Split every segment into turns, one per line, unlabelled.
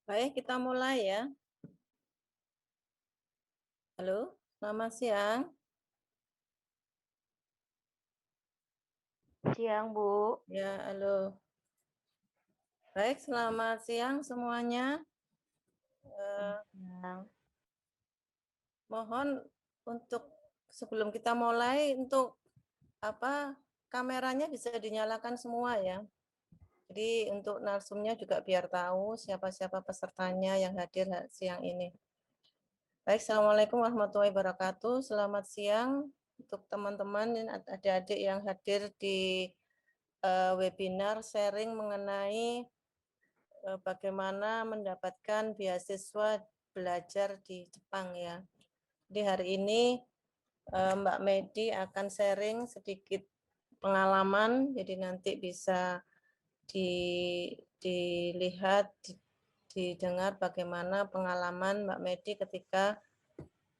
Baik, kita mulai ya. Halo, selamat siang.
Siang, Bu.
Ya, halo. Baik, selamat siang semuanya.
Selamat
Eh,
siang.
Mohon untuk sebelum kita mulai untuk kameranya bisa dinyalakan semua ya. Jadi untuk narsumnya juga biar tahu siapa-siapa pesertanya yang hadir siang ini. Baik, Assalamualaikum warahmatullahi wabarakatuh. Selamat siang untuk teman-teman dan adik-adik yang hadir di webinar sharing mengenai bagaimana mendapatkan beasiswa belajar di Jepang ya. Di hari ini Mbak Medi akan sharing sedikit pengalaman, jadi nanti bisa dilihat, didengar bagaimana pengalaman Mbak Medi ketika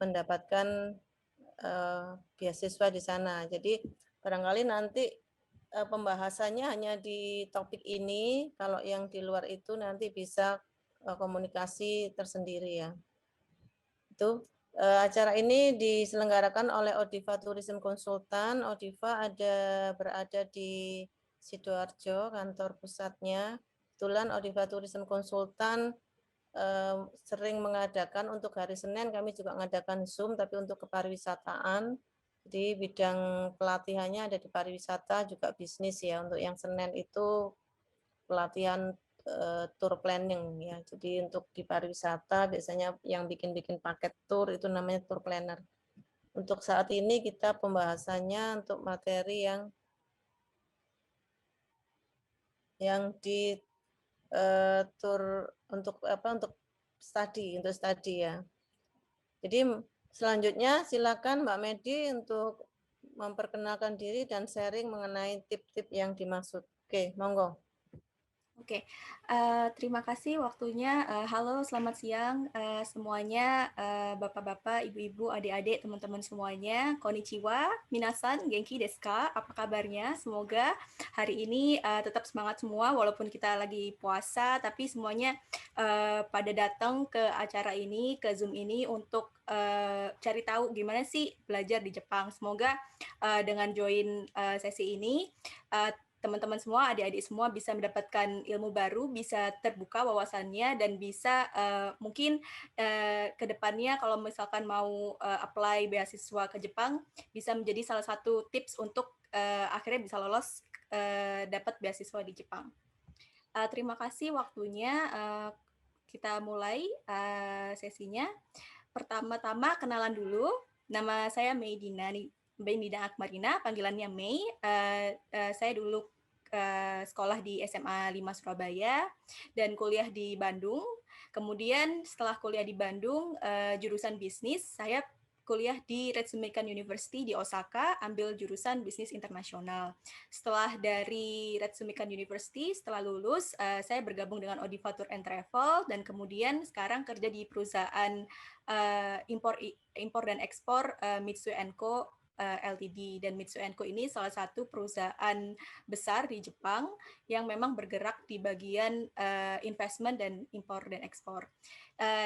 mendapatkan beasiswa di sana. Jadi barangkali nanti pembahasannya hanya di topik ini, kalau yang di luar itu nanti bisa komunikasi tersendiri ya. Itu acara ini diselenggarakan oleh Odiva Tourism Consultant. Odiva berada di Sidoarjo, kantor pusatnya. Kebetulan Odiva Tourism Consultant sering mengadakan untuk hari Senin, kami juga mengadakan Zoom, tapi untuk kepariwisataan. Jadi bidang pelatihannya ada di pariwisata juga bisnis ya. Untuk yang Senin itu pelatihan tour planning ya. Jadi untuk di pariwisata biasanya yang bikin-bikin paket tour itu namanya tour planner. Untuk saat ini kita pembahasannya untuk materi yang di tour untuk studi ya. Jadi selanjutnya silakan Mbak Medi untuk memperkenalkan diri dan sharing mengenai tip-tip yang dimaksud. Oke, monggo.
Oke, terima kasih waktunya. Halo, selamat siang semuanya, bapak-bapak, ibu-ibu, adik-adik, teman-teman semuanya. Konnichiwa, minasan, genki desu ka? Apa kabarnya? Semoga hari ini tetap semangat semua, walaupun kita lagi puasa, tapi semuanya pada datang ke acara ini, ke Zoom ini untuk cari tahu gimana sih belajar di Jepang. Semoga dengan join sesi ini, teman-teman semua, adik-adik semua bisa mendapatkan ilmu baru, bisa terbuka wawasannya, dan bisa mungkin ke depannya kalau misalkan mau apply beasiswa ke Jepang, bisa menjadi salah satu tips untuk akhirnya bisa lolos dapat beasiswa di Jepang. Terima kasih waktunya. Kita mulai sesinya. Pertama-tama kenalan dulu. Nama saya Meidina Akmarina, panggilannya Mei. Saya dulu sekolah di SMA 5 Surabaya dan kuliah di Bandung. Kemudian setelah kuliah di Bandung, jurusan bisnis, saya kuliah di Ritsumeikan University di Osaka, ambil jurusan bisnis internasional. Setelah dari Ritsumeikan University, setelah lulus, saya bergabung dengan Odiva Tour and Travel, dan kemudian sekarang kerja di perusahaan impor dan ekspor Mitsui & Co. Ltd. Dan Mitsui & Co. ini salah satu perusahaan besar di Jepang yang memang bergerak di bagian investment dan impor dan ekspor.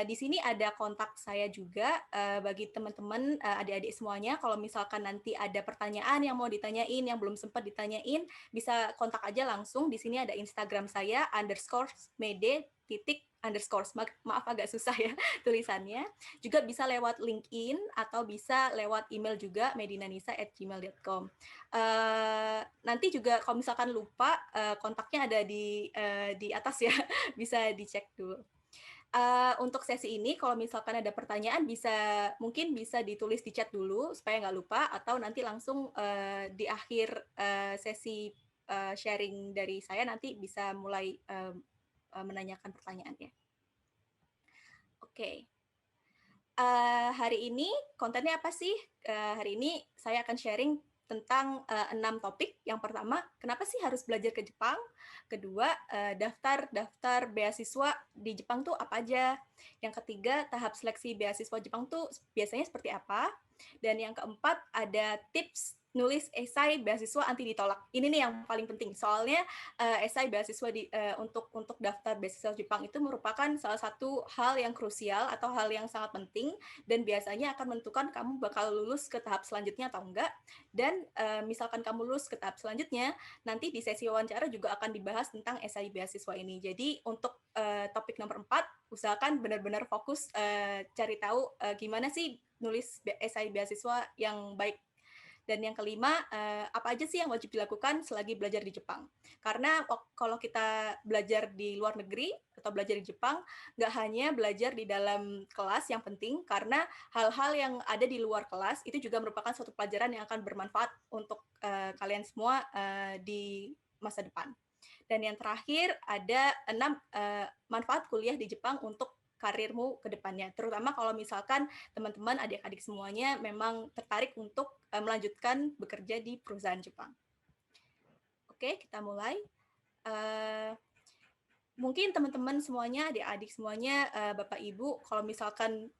Di sini ada kontak saya juga bagi teman-teman adik-adik semuanya. Kalau misalkan nanti ada pertanyaan yang mau ditanyain, yang belum sempat ditanyain, bisa kontak aja langsung. Di sini ada Instagram saya _mede__. Maaf agak susah ya tulisannya. Juga bisa lewat LinkedIn atau bisa lewat email juga medinanisa@gmail.com. Nanti juga kalau misalkan lupa kontaknya ada di atas ya, bisa dicek dulu. Untuk sesi ini kalau misalkan ada pertanyaan mungkin bisa ditulis di chat dulu supaya nggak lupa, atau nanti langsung di akhir sesi sharing dari saya nanti bisa mulai menanyakan pertanyaannya. Oke. Hari ini kontennya apa sih? Hari ini saya akan sharing tentang 6 topik. Yang pertama, kenapa sih harus belajar ke Jepang? Kedua, daftar beasiswa di Jepang tuh apa aja? Yang ketiga, tahap seleksi beasiswa Jepang tuh biasanya seperti apa? Dan yang keempat, ada tips nulis esai beasiswa anti ditolak. Ini nih yang paling penting. Soalnya esai beasiswa untuk daftar beasiswa Jepang itu merupakan salah satu hal yang krusial atau hal yang sangat penting dan biasanya akan menentukan kamu bakal lulus ke tahap selanjutnya atau enggak. Dan misalkan kamu lulus ke tahap selanjutnya, nanti di sesi wawancara juga akan dibahas tentang esai beasiswa ini. Jadi untuk topik nomor 4, usahakan benar-benar fokus cari tahu gimana sih nulis esai beasiswa yang baik. Dan yang kelima, apa aja sih yang wajib dilakukan selagi belajar di Jepang? Karena kalau kita belajar di luar negeri atau belajar di Jepang, nggak hanya belajar di dalam kelas yang penting, karena hal-hal yang ada di luar kelas itu juga merupakan suatu pelajaran yang akan bermanfaat untuk kalian semua di masa depan. Dan yang terakhir ada 6 manfaat kuliah di Jepang untuk karirmu ke depannya. Terutama kalau misalkan teman-teman adik-adik semuanya memang tertarik untuk melanjutkan bekerja di perusahaan Jepang. Oke, kita mulai. Mungkin teman-teman semuanya, adik-adik semuanya, Bapak Ibu, kalau misalkan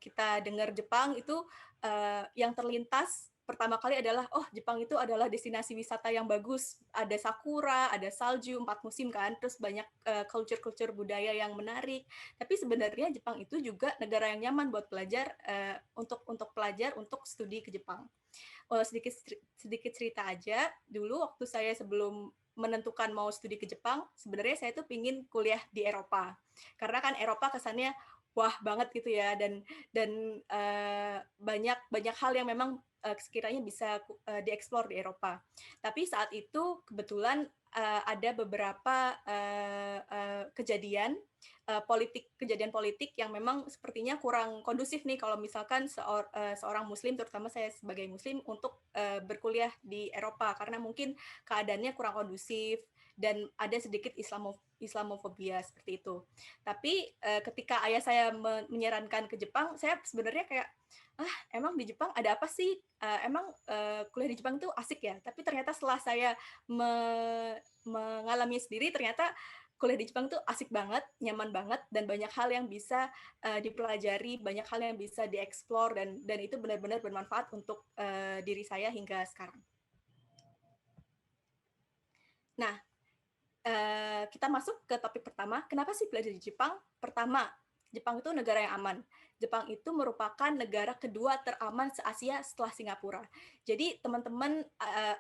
kita dengar Jepang itu yang terlintas pertama kali adalah, oh Jepang itu adalah destinasi wisata yang bagus, ada sakura, ada salju, 4 musim kan, terus banyak culture-culture budaya yang menarik. Tapi sebenarnya Jepang itu juga negara yang nyaman buat pelajar, untuk pelajar untuk studi ke Jepang. Sedikit cerita aja, dulu waktu saya sebelum menentukan mau studi ke Jepang, sebenarnya saya tuh pingin kuliah di Eropa. Karena kan Eropa kesannya wah banget gitu ya, dan banyak hal yang memang sekiranya bisa dieksplor di Eropa. Tapi saat itu kebetulan ada beberapa kejadian politik yang memang sepertinya kurang kondusif nih kalau misalkan seorang muslim, terutama saya sebagai muslim, untuk berkuliah di Eropa, karena mungkin keadaannya kurang kondusif dan ada sedikit Islamofobia seperti itu. Tapi ketika ayah saya menyarankan ke Jepang, saya sebenarnya kayak, emang di Jepang ada apa sih? Emang kuliah di Jepang itu asik ya? Tapi ternyata setelah saya mengalami sendiri, ternyata kuliah di Jepang tuh asik banget, nyaman banget, dan banyak hal yang bisa dipelajari, banyak hal yang bisa dieksplor, dan itu benar-benar bermanfaat untuk diri saya hingga sekarang. Nah, kita masuk ke topik pertama. Kenapa sih belajar di Jepang? Pertama, Jepang itu negara yang aman. Jepang itu merupakan negara kedua teraman se-Asia setelah Singapura. Jadi teman-teman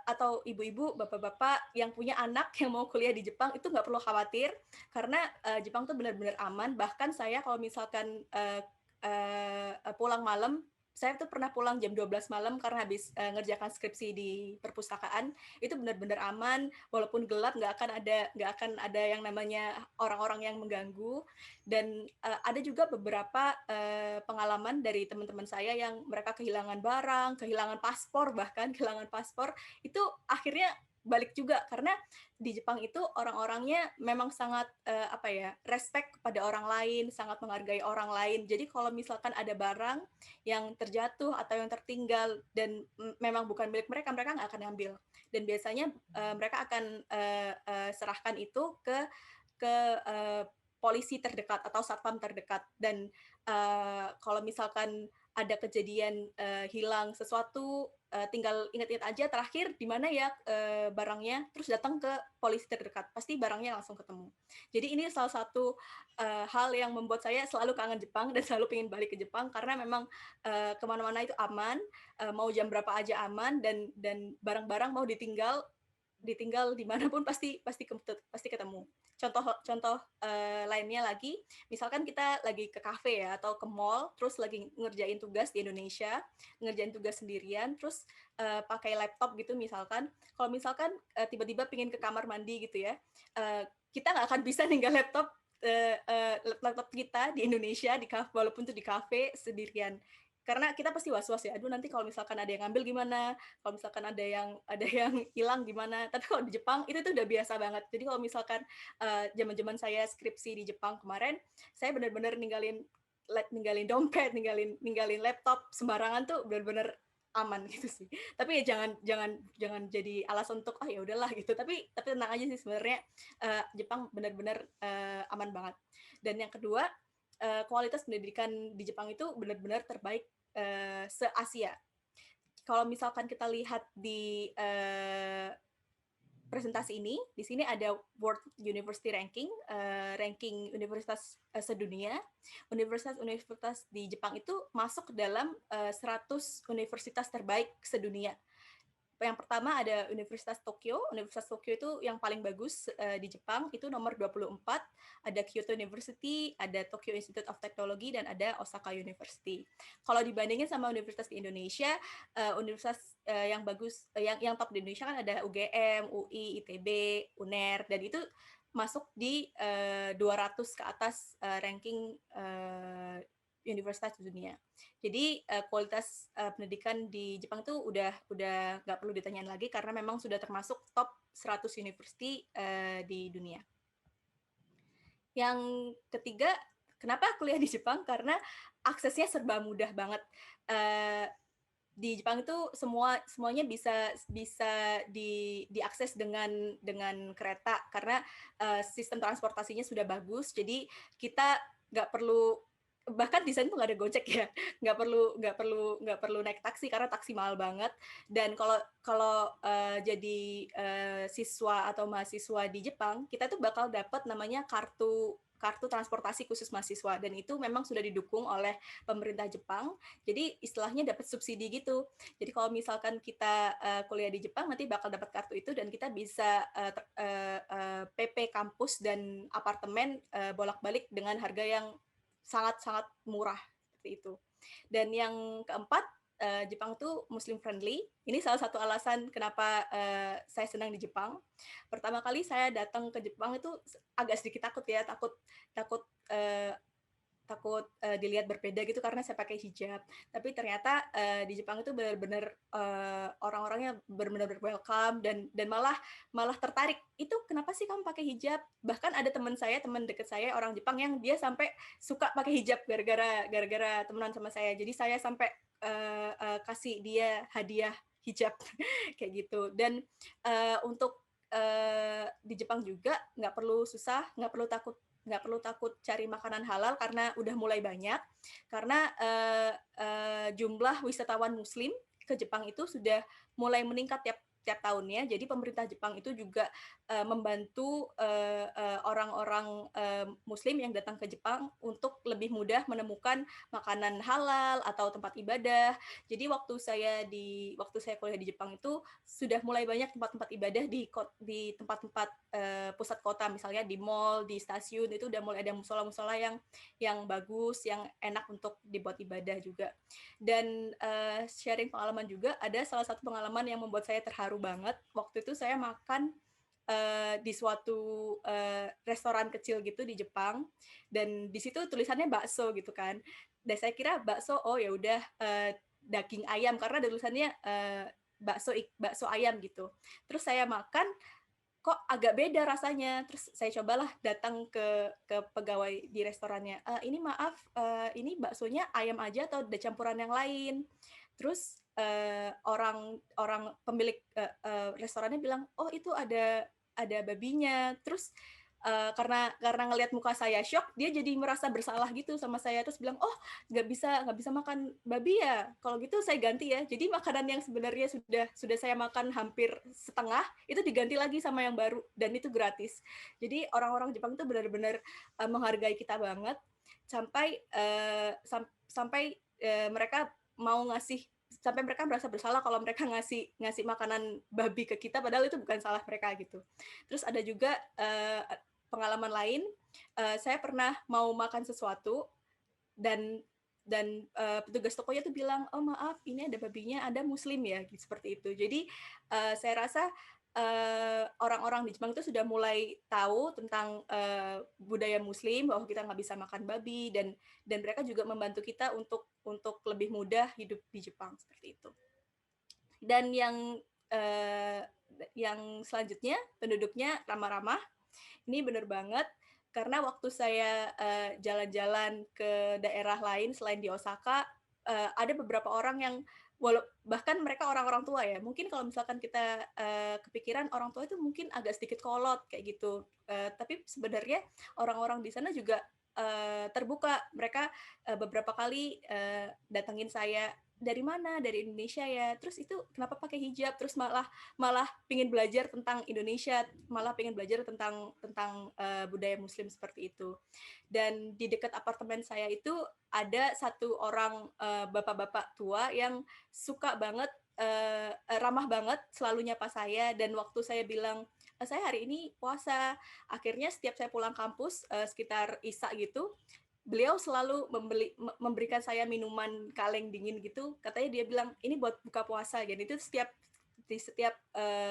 atau ibu-ibu, bapak-bapak yang punya anak yang mau kuliah di Jepang itu nggak perlu khawatir, karena Jepang itu benar-benar aman. Bahkan saya kalau misalkan pulang malam, saya tuh pernah pulang jam 12 malam karena habis ngerjakan skripsi di perpustakaan. Itu benar-benar aman, walaupun gelap nggak akan ada yang namanya orang-orang yang mengganggu. Dan ada juga beberapa pengalaman dari teman-teman saya yang mereka kehilangan barang, kehilangan paspor, itu akhirnya balik juga, karena di Jepang itu orang-orangnya memang sangat respect kepada orang lain, sangat menghargai orang lain. Jadi kalau misalkan ada barang yang terjatuh atau yang tertinggal dan memang bukan milik mereka, mereka nggak akan ambil. Dan biasanya mereka akan serahkan itu ke polisi terdekat atau satpam terdekat. Dan kalau misalkan ada kejadian hilang sesuatu, tinggal ingat-ingat aja terakhir di mana ya barangnya, terus datang ke polisi terdekat, pasti barangnya langsung ketemu. Jadi ini salah satu hal yang membuat saya selalu kangen Jepang dan selalu pengen balik ke Jepang, karena memang kemana-mana itu aman, mau jam berapa aja aman, dan barang-barang mau ditinggal dimanapun pasti ketemu. Contoh lainnya lagi, misalkan kita lagi ke kafe ya atau ke mall, terus lagi ngerjain tugas di Indonesia, ngerjain tugas sendirian, terus pakai laptop gitu misalkan. Kalau misalkan tiba-tiba pingin ke kamar mandi gitu ya, kita nggak akan bisa ninggal laptop kita di Indonesia walaupun itu di kafe sendirian, karena kita pasti was-was ya, aduh nanti kalau misalkan ada yang ngambil gimana, kalau misalkan ada yang hilang gimana. Tapi kalau di Jepang itu tuh udah biasa banget. Jadi kalau misalkan zaman-zaman saya skripsi di Jepang kemarin, saya benar-benar ninggalin dompet, ninggalin laptop sembarangan tuh benar-benar aman gitu sih. Tapi ya jangan jadi alasan untuk ya udahlah gitu. Tapi tenang aja sih, sebenarnya Jepang benar-benar aman banget. Dan yang kedua, kualitas pendidikan di Jepang itu benar-benar terbaik se-Asia. kalau misalkan kita lihat di presentasi ini, di sini ada World University Ranking, ranking universitas sedunia. Universitas-universitas di Jepang itu masuk ke dalam 100 universitas terbaik sedunia. Yang pertama ada Universitas Tokyo. Universitas Tokyo itu yang paling bagus di Jepang, itu nomor 24. Ada Kyoto University, ada Tokyo Institute of Technology, dan ada Osaka University. Kalau dibandingin sama universitas di Indonesia, universitas yang bagus, yang top di Indonesia kan ada UGM, UI, ITB, UNER, dan itu masuk di 200 ke atas ranking universitas di dunia. Jadi kualitas pendidikan di Jepang tuh udah nggak perlu ditanyain lagi karena memang sudah termasuk top 100 university di dunia. Yang ketiga, kenapa kuliah di Jepang? Karena aksesnya serba mudah banget. Di Jepang itu semuanya bisa diakses dengan kereta karena sistem transportasinya sudah bagus. Jadi kita nggak perlu, bahkan di sana tuh nggak ada Gojek ya, nggak perlu naik taksi karena taksi mahal banget. Dan kalau jadi siswa atau mahasiswa di Jepang, kita tuh bakal dapat namanya kartu transportasi khusus mahasiswa, dan itu memang sudah didukung oleh pemerintah Jepang. Jadi istilahnya dapat subsidi gitu. Jadi kalau misalkan kita kuliah di Jepang, nanti bakal dapat kartu itu dan kita bisa PP kampus dan apartemen bolak-balik dengan harga yang sangat-sangat murah seperti itu. Dan yang keempat, Jepang tuh Muslim friendly. Ini salah satu alasan kenapa saya senang di Jepang. Pertama kali saya datang ke Jepang itu agak sedikit takut ya, takut dilihat berbeda gitu karena saya pakai hijab. Tapi ternyata di Jepang itu benar-benar orang-orangnya benar-benar welcome dan malah tertarik. Itu kenapa sih kamu pakai hijab? Bahkan ada teman dekat saya orang Jepang yang dia sampai suka pakai hijab gara-gara temenan sama saya. Jadi saya sampai kasih dia hadiah hijab kayak gitu. Dan untuk di Jepang juga nggak perlu susah, nggak perlu takut cari makanan halal karena udah mulai banyak, karena jumlah wisatawan muslim ke Jepang itu sudah mulai meningkat tiap tahunnya. Jadi pemerintah Jepang itu juga membantu orang-orang muslim yang datang ke Jepang untuk lebih mudah menemukan makanan halal atau tempat ibadah. Jadi waktu saya kuliah di Jepang itu sudah mulai banyak tempat-tempat ibadah di tempat-tempat pusat kota, misalnya di mall, di stasiun, itu udah mulai ada musola-musola yang bagus, yang enak untuk dibuat ibadah juga. Dan sharing pengalaman juga, ada salah satu pengalaman yang membuat saya terharu banget. Waktu itu saya makan di suatu restoran kecil gitu di Jepang, dan di situ tulisannya bakso gitu kan. Dan saya kira bakso, oh ya udah daging ayam karena ada tulisannya bakso ayam gitu. Terus saya makan, kok agak beda rasanya. Terus saya cobalah datang ke pegawai di restorannya. Ini maaf, ini baksonya ayam aja atau ada campuran yang lain? Terus orang pemilik restorannya bilang, oh itu ada babinya. Terus karena ngelihat muka saya shock, dia jadi merasa bersalah gitu sama saya, terus bilang, oh nggak bisa makan babi ya, kalau gitu saya ganti ya. Jadi makanan yang sebenarnya sudah saya makan hampir setengah itu diganti lagi sama yang baru, dan itu gratis. Jadi orang-orang Jepang itu benar-benar menghargai kita banget, sampai mereka mau ngasih, sampai mereka merasa bersalah kalau mereka ngasih makanan babi ke kita, padahal itu bukan salah mereka gitu. Terus ada juga pengalaman lain, saya pernah mau makan sesuatu dan petugas tokonya tuh bilang, oh maaf ini ada babinya, Anda muslim ya, gitu, seperti itu. Jadi saya rasa orang-orang di Jepang itu sudah mulai tahu tentang budaya muslim, bahwa kita nggak bisa makan babi, dan mereka juga membantu kita untuk lebih mudah hidup di Jepang, seperti itu. Dan yang selanjutnya, penduduknya ramah-ramah. Ini benar banget, karena waktu saya jalan-jalan ke daerah lain selain di Osaka, ada beberapa orang yang bahkan mereka orang-orang tua ya, mungkin kalau misalkan kita kepikiran orang tua itu mungkin agak sedikit kolot kayak gitu, tapi sebenarnya orang-orang di sana juga terbuka. Mereka beberapa kali datengin saya dari mana? Dari Indonesia ya. Terus itu kenapa pakai hijab? Terus malah pingin belajar tentang Indonesia, malah pingin belajar tentang budaya Muslim seperti itu. Dan di dekat apartemen saya itu ada satu orang bapak-bapak tua yang suka banget, ramah banget, selalu nyapa saya. Dan waktu saya bilang, saya hari ini puasa, akhirnya setiap saya pulang kampus sekitar Isya gitu, beliau selalu memberikan saya minuman kaleng dingin gitu. Katanya dia bilang ini buat buka puasa. Jadi itu setiap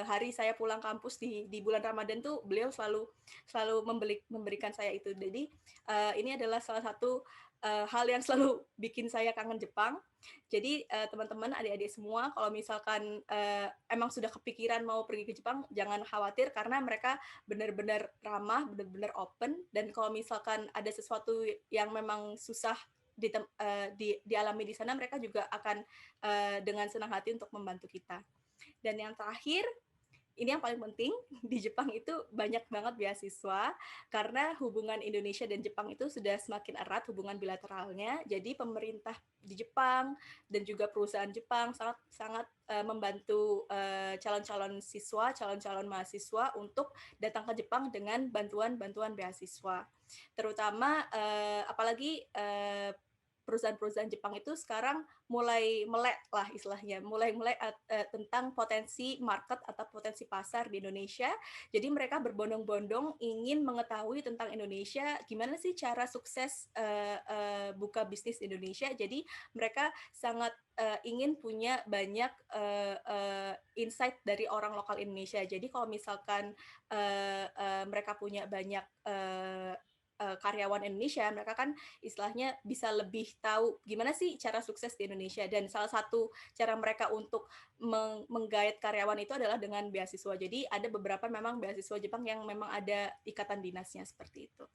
hari saya pulang kampus di bulan Ramadan tuh beliau selalu memberikan saya itu. Jadi ini adalah salah satu hal yang selalu bikin saya kangen Jepang. Jadi teman-teman, adik-adik semua, kalau misalkan emang sudah kepikiran mau pergi ke Jepang, jangan khawatir karena mereka benar-benar ramah, benar-benar open. Dan kalau misalkan ada sesuatu yang memang susah dialami di sana, mereka juga akan dengan senang hati untuk membantu kita. Dan yang terakhir, ini yang paling penting, di Jepang itu banyak banget beasiswa karena hubungan Indonesia dan Jepang itu sudah semakin erat hubungan bilateralnya. Jadi pemerintah di Jepang dan juga perusahaan Jepang sangat membantu calon-calon siswa, calon-calon mahasiswa untuk datang ke Jepang dengan bantuan-bantuan beasiswa. Terutama apalagi perusahaan-perusahaan Jepang itu sekarang mulai melek lah istilahnya, mulai tentang potensi market atau potensi pasar di Indonesia. Jadi mereka berbondong-bondong ingin mengetahui tentang Indonesia, gimana sih cara sukses buka bisnis di Indonesia. Jadi mereka sangat ingin punya banyak insight dari orang lokal Indonesia. Jadi kalau misalkan mereka punya banyak karyawan Indonesia, mereka kan istilahnya bisa lebih tahu gimana sih cara sukses di Indonesia. Dan salah satu cara mereka untuk menggait karyawan itu adalah dengan beasiswa. Jadi ada beberapa memang beasiswa Jepang yang memang ada ikatan dinasnya seperti itu.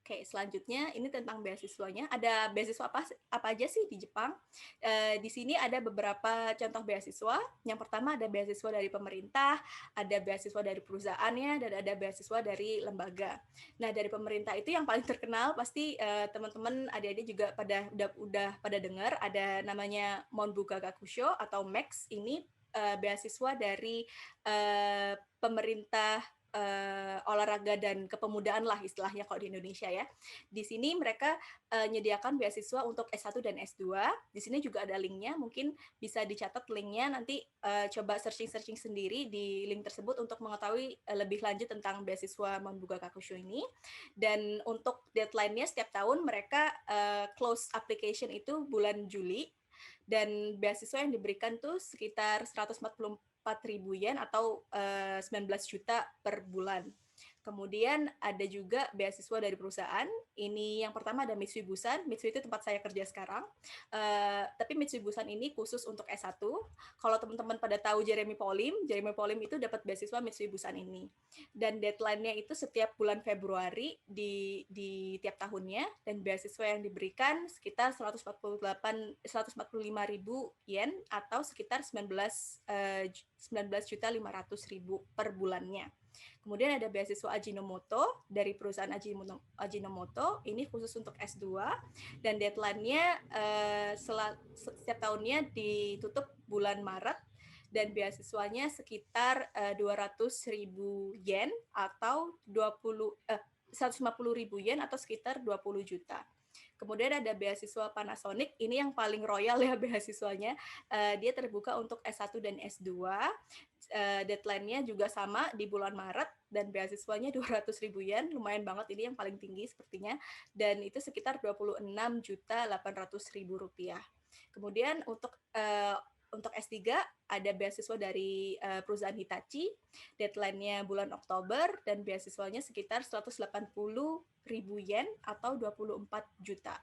Oke, selanjutnya ini tentang beasiswanya. Ada beasiswa apa aja sih di Jepang? Di sini ada beberapa contoh beasiswa. Yang pertama ada beasiswa dari pemerintah, ada beasiswa dari perusahaannya, dan ada beasiswa dari lembaga. Nah, dari pemerintah itu yang paling terkenal pasti teman-teman adik-adik juga udah pada dengar, ada namanya Monbuga Gakusho atau MEX. Ini beasiswa dari pemerintah olahraga dan kepemudaan lah istilahnya kalau di Indonesia ya. Di sini mereka menyediakan beasiswa untuk S1 dan S2. Di sini juga ada linknya, mungkin bisa dicatat linknya, nanti coba searching-searching sendiri di link tersebut untuk mengetahui lebih lanjut tentang beasiswa Monbuga Gakusho ini. Dan untuk deadline-nya setiap tahun mereka close application itu bulan Juli, dan beasiswa yang diberikan tuh sekitar 144.000 yen atau 19 juta per bulan. Kemudian ada juga beasiswa dari perusahaan. Ini yang pertama ada Mitsui Bussan. Mitsui itu tempat saya kerja sekarang. Tapi Mitsui Bussan ini khusus untuk S1. Kalau teman-teman pada tahu Jeremy Polim itu dapat beasiswa Mitsui Bussan ini. Dan deadline-nya itu setiap bulan Februari di tiap tahunnya. Dan beasiswa yang diberikan sekitar 145.000 yen atau sekitar 19.500.000 per bulannya. Kemudian ada beasiswa Ajinomoto dari perusahaan Ajinomoto, ini khusus untuk S2 dan deadline-nya setiap tahunnya ditutup bulan Maret dan beasiswanya sekitar 200.000 yen atau 150.000 yen atau sekitar 20 juta. Kemudian ada beasiswa Panasonic, ini yang paling royal ya beasiswanya. Dia terbuka untuk S1 dan S2. Deadline-nya juga sama di bulan Maret dan beasiswanya 200.000 yen, lumayan banget, ini yang paling tinggi sepertinya, dan itu sekitar 26.800.000 rupiah. Kemudian untuk S3 ada beasiswa dari perusahaan Hitachi, deadline-nya bulan Oktober dan beasiswanya sekitar 180.000 yen atau 24 juta.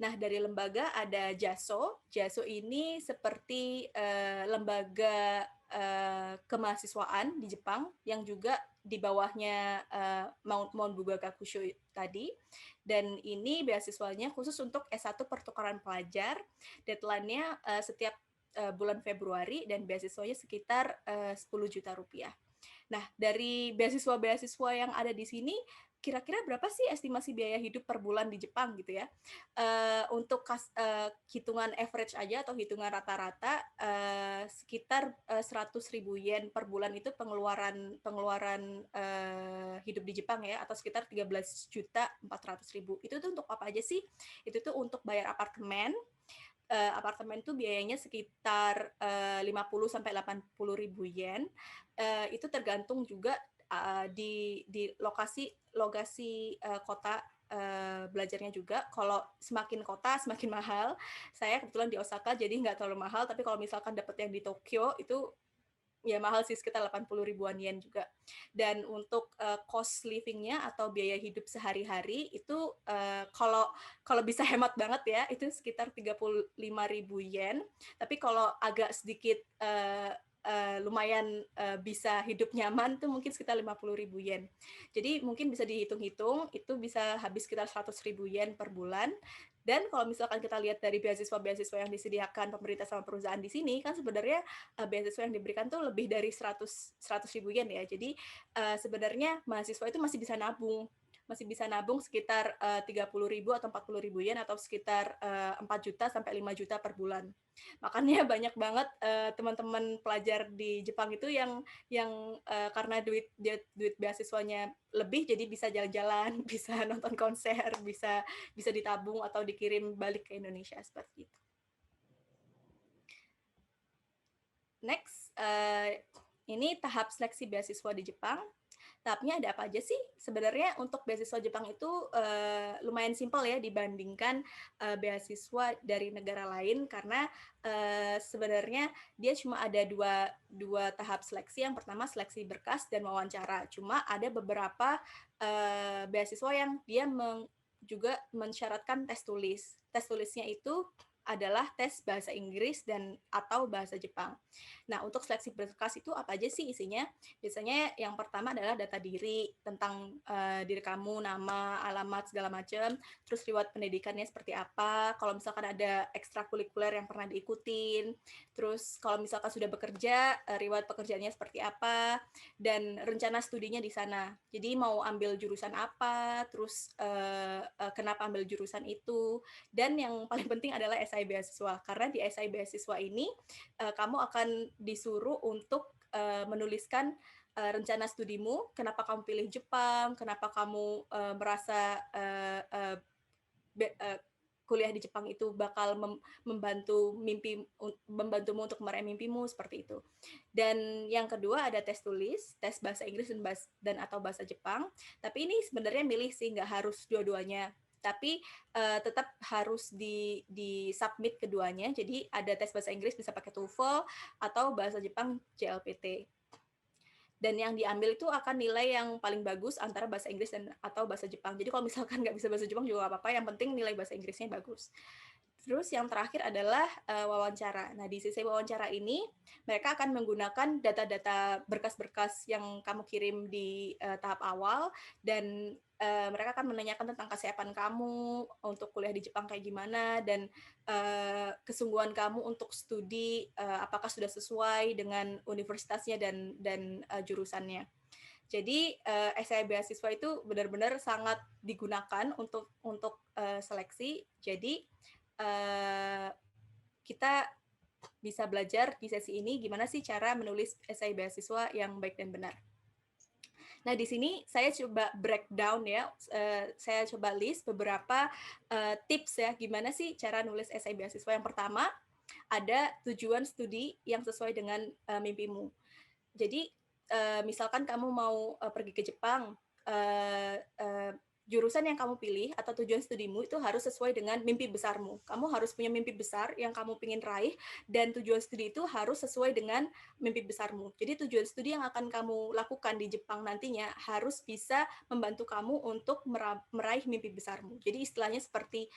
Nah, dari lembaga ada JASO. JASO ini seperti lembaga kemahasiswaan di Jepang yang juga di bawahnya Monbuga Gakusho tadi. Dan ini beasiswanya khusus untuk S1 pertukaran pelajar. Deadline-nya setiap bulan Februari dan beasiswanya sekitar 10 juta rupiah. Nah, dari beasiswa-beasiswa yang ada di sini, kira-kira berapa sih estimasi biaya hidup per bulan di Jepang gitu ya. Untuk hitungan average aja atau hitungan rata-rata sekitar 100.000 yen per bulan itu pengeluaran hidup di Jepang ya, atau sekitar 13.400.000. Itu tuh untuk apa aja sih? Itu tuh untuk bayar apartemen. Apartemen tuh biayanya sekitar 50 sampai 80.000 yen. Itu tergantung juga di lokasi kota belajarnya juga. Kalau semakin kota semakin mahal. Saya kebetulan di Osaka jadi nggak terlalu mahal, tapi kalau misalkan dapet yang di Tokyo itu ya mahal sih, sekitar 80 ribuan yen juga. Dan untuk cost living-nya atau biaya hidup sehari-hari itu kalau bisa hemat banget ya, itu sekitar 35.000 yen. Tapi kalau agak sedikit lumayan bisa hidup nyaman tuh mungkin sekitar 50.000 yen. Jadi mungkin bisa dihitung-hitung itu bisa habis sekitar 100.000 yen per bulan. Dan kalau misalkan kita lihat dari beasiswa-beasiswa yang disediakan pemerintah sama perusahaan di sini, kan sebenarnya beasiswa yang diberikan tuh lebih dari 100.000 yen ya. Jadi sebenarnya mahasiswa itu masih bisa nabung sekitar 30.000 atau 40.000 yen, atau sekitar 4 juta sampai 5 juta per bulan. Makanya banyak banget teman-teman pelajar di Jepang itu yang karena duit beasiswanya lebih, jadi bisa jalan-jalan, bisa nonton konser, bisa ditabung atau dikirim balik ke Indonesia seperti itu. Next, ini tahap seleksi beasiswa di Jepang. Tahapnya ada apa aja sih? Sebenarnya untuk beasiswa Jepang itu lumayan simpel ya dibandingkan beasiswa dari negara lain, karena sebenarnya dia cuma ada dua tahap seleksi. Yang pertama seleksi berkas dan wawancara. Cuma ada beberapa beasiswa yang dia juga mensyaratkan tes tulis. Tes tulisnya itu adalah tes bahasa Inggris dan atau bahasa Jepang. Nah, untuk seleksi berkas itu apa aja sih isinya? Biasanya yang pertama adalah data diri, tentang diri kamu, nama, alamat, segala macam. Terus riwayat pendidikannya seperti apa, kalau misalkan ada ekstrakurikuler yang pernah diikutin. Terus kalau misalkan sudah bekerja, riwayat pekerjaannya seperti apa, dan rencana studinya di sana. Jadi mau ambil jurusan apa, terus kenapa ambil jurusan itu, dan yang paling penting adalah SI beasiswa. Karena di SI beasiswa ini kamu akan disuruh untuk menuliskan rencana studimu, kenapa kamu pilih Jepang, kenapa kamu merasa kuliah di Jepang itu bakal membantumu untuk meraih mimpimu, seperti itu. Dan yang kedua ada tes tulis, tes bahasa Inggris dan atau bahasa Jepang. Tapi ini sebenarnya milih sih, nggak harus dua-duanya. Tapi tetap harus di submit keduanya. Jadi ada tes bahasa Inggris bisa pakai TOEFL atau bahasa Jepang JLPT. Dan yang diambil itu akan nilai yang paling bagus antara bahasa Inggris dan atau bahasa Jepang. Jadi kalau misalkan nggak bisa bahasa Jepang juga nggak apa-apa, yang penting nilai bahasa Inggrisnya bagus. Terus yang terakhir adalah wawancara. Nah, di sesi wawancara ini mereka akan menggunakan data-data berkas-berkas yang kamu kirim di tahap awal, dan mereka akan menanyakan tentang kesiapan kamu untuk kuliah di Jepang kayak gimana, dan kesungguhan kamu untuk studi apakah sudah sesuai dengan universitasnya dan jurusannya. Jadi SI beasiswa itu benar-benar sangat digunakan untuk seleksi. Jadi kita bisa belajar di sesi ini gimana sih cara menulis esai beasiswa yang baik dan benar. Nah, di sini saya coba breakdown ya, saya coba list beberapa tips ya, gimana sih cara nulis esai beasiswa. Yang pertama, ada tujuan studi yang sesuai dengan mimpimu. Jadi, misalkan kamu mau pergi ke Jepang, jurusan yang kamu pilih atau tujuan studimu itu harus sesuai dengan mimpi besarmu. Kamu harus punya mimpi besar yang kamu ingin raih, dan tujuan studi itu harus sesuai dengan mimpi besarmu. Jadi tujuan studi yang akan kamu lakukan di Jepang nantinya harus bisa membantu kamu untuk meraih mimpi besarmu. Jadi istilahnya seperti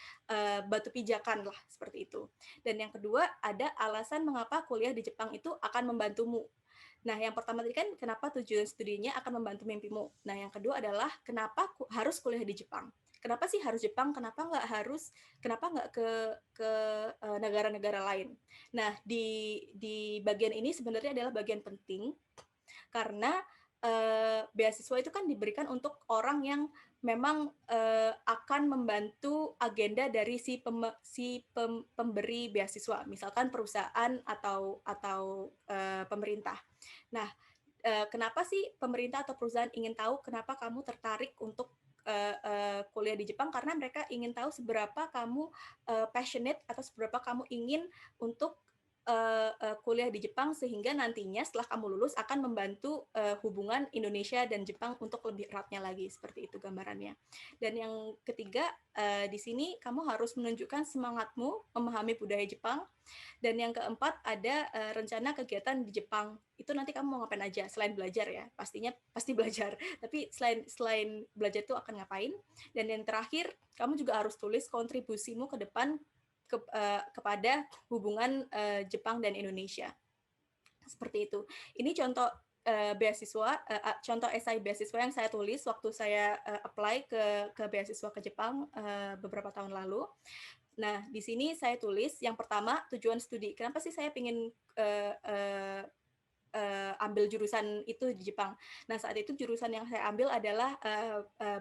batu pijakan lah, seperti itu. Dan yang kedua, ada alasan mengapa kuliah di Jepang itu akan membantumu. Nah, yang pertama tadi kan kenapa tujuan studinya akan membantu mimpimu. Nah, yang kedua adalah kenapa harus kuliah di Jepang. Kenapa sih harus Jepang? Kenapa nggak ke negara-negara lain? Nah, di bagian ini sebenarnya adalah bagian penting, karena beasiswa itu kan diberikan untuk orang yang memang akan membantu agenda dari pemberi beasiswa, misalkan perusahaan atau pemerintah. Nah, kenapa sih pemerintah atau perusahaan ingin tahu kenapa kamu tertarik untuk kuliah di Jepang? Karena mereka ingin tahu seberapa kamu passionate atau seberapa kamu ingin untuk kuliah di Jepang, sehingga nantinya setelah kamu lulus akan membantu hubungan Indonesia dan Jepang untuk lebih eratnya lagi, seperti itu gambarannya. Dan yang ketiga, di sini kamu harus menunjukkan semangatmu memahami budaya Jepang. Dan yang keempat, ada rencana kegiatan di Jepang. Itu nanti kamu mau ngapain aja selain belajar ya, pastinya pasti belajar. Tapi selain belajar itu akan ngapain? Dan yang terakhir, kamu juga harus tulis kontribusimu ke depan kepada hubungan Jepang dan Indonesia. Seperti itu. Ini contoh beasiswa, contoh esai beasiswa yang saya tulis waktu saya apply ke beasiswa ke Jepang beberapa tahun lalu. Nah, di sini saya tulis yang pertama, tujuan studi. Kenapa sih saya ingin ambil jurusan itu di Jepang? Nah, saat itu jurusan yang saya ambil adalah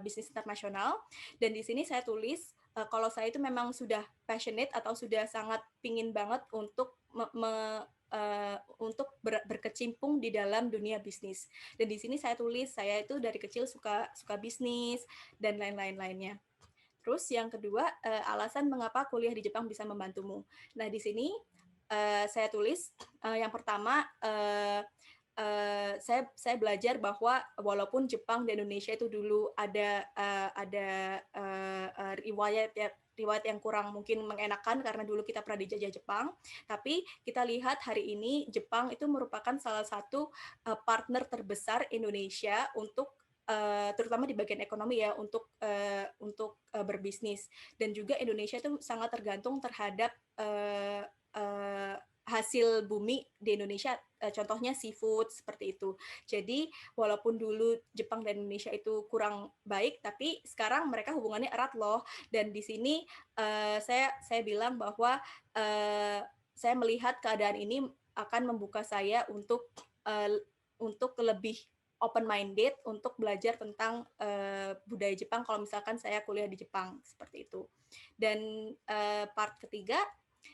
bisnis internasional, dan di sini saya tulis kalau saya itu memang sudah passionate atau sudah sangat pingin banget untuk untuk berkecimpung di dalam dunia bisnis. Dan di sini saya tulis saya itu dari kecil suka bisnis dan lainnya. Terus yang kedua, alasan mengapa kuliah di Jepang bisa membantumu. Nah, di sini saya tulis yang pertama, saya belajar bahwa walaupun Jepang dan Indonesia itu dulu ada riwayat yang kurang mungkin mengenakan karena dulu kita pernah dijajah Jepang, tapi kita lihat hari ini Jepang itu merupakan salah satu partner terbesar Indonesia untuk terutama di bagian ekonomi ya, untuk berbisnis. Dan juga Indonesia itu sangat tergantung terhadap hasil bumi di Indonesia, contohnya seafood seperti itu. Jadi walaupun dulu Jepang dan Indonesia itu kurang baik, tapi sekarang mereka hubungannya erat loh. Dan di sini saya bilang bahwa saya melihat keadaan ini akan membuka saya untuk lebih open minded untuk belajar tentang budaya Jepang kalau misalkan saya kuliah di Jepang, seperti itu. Dan part ketiga,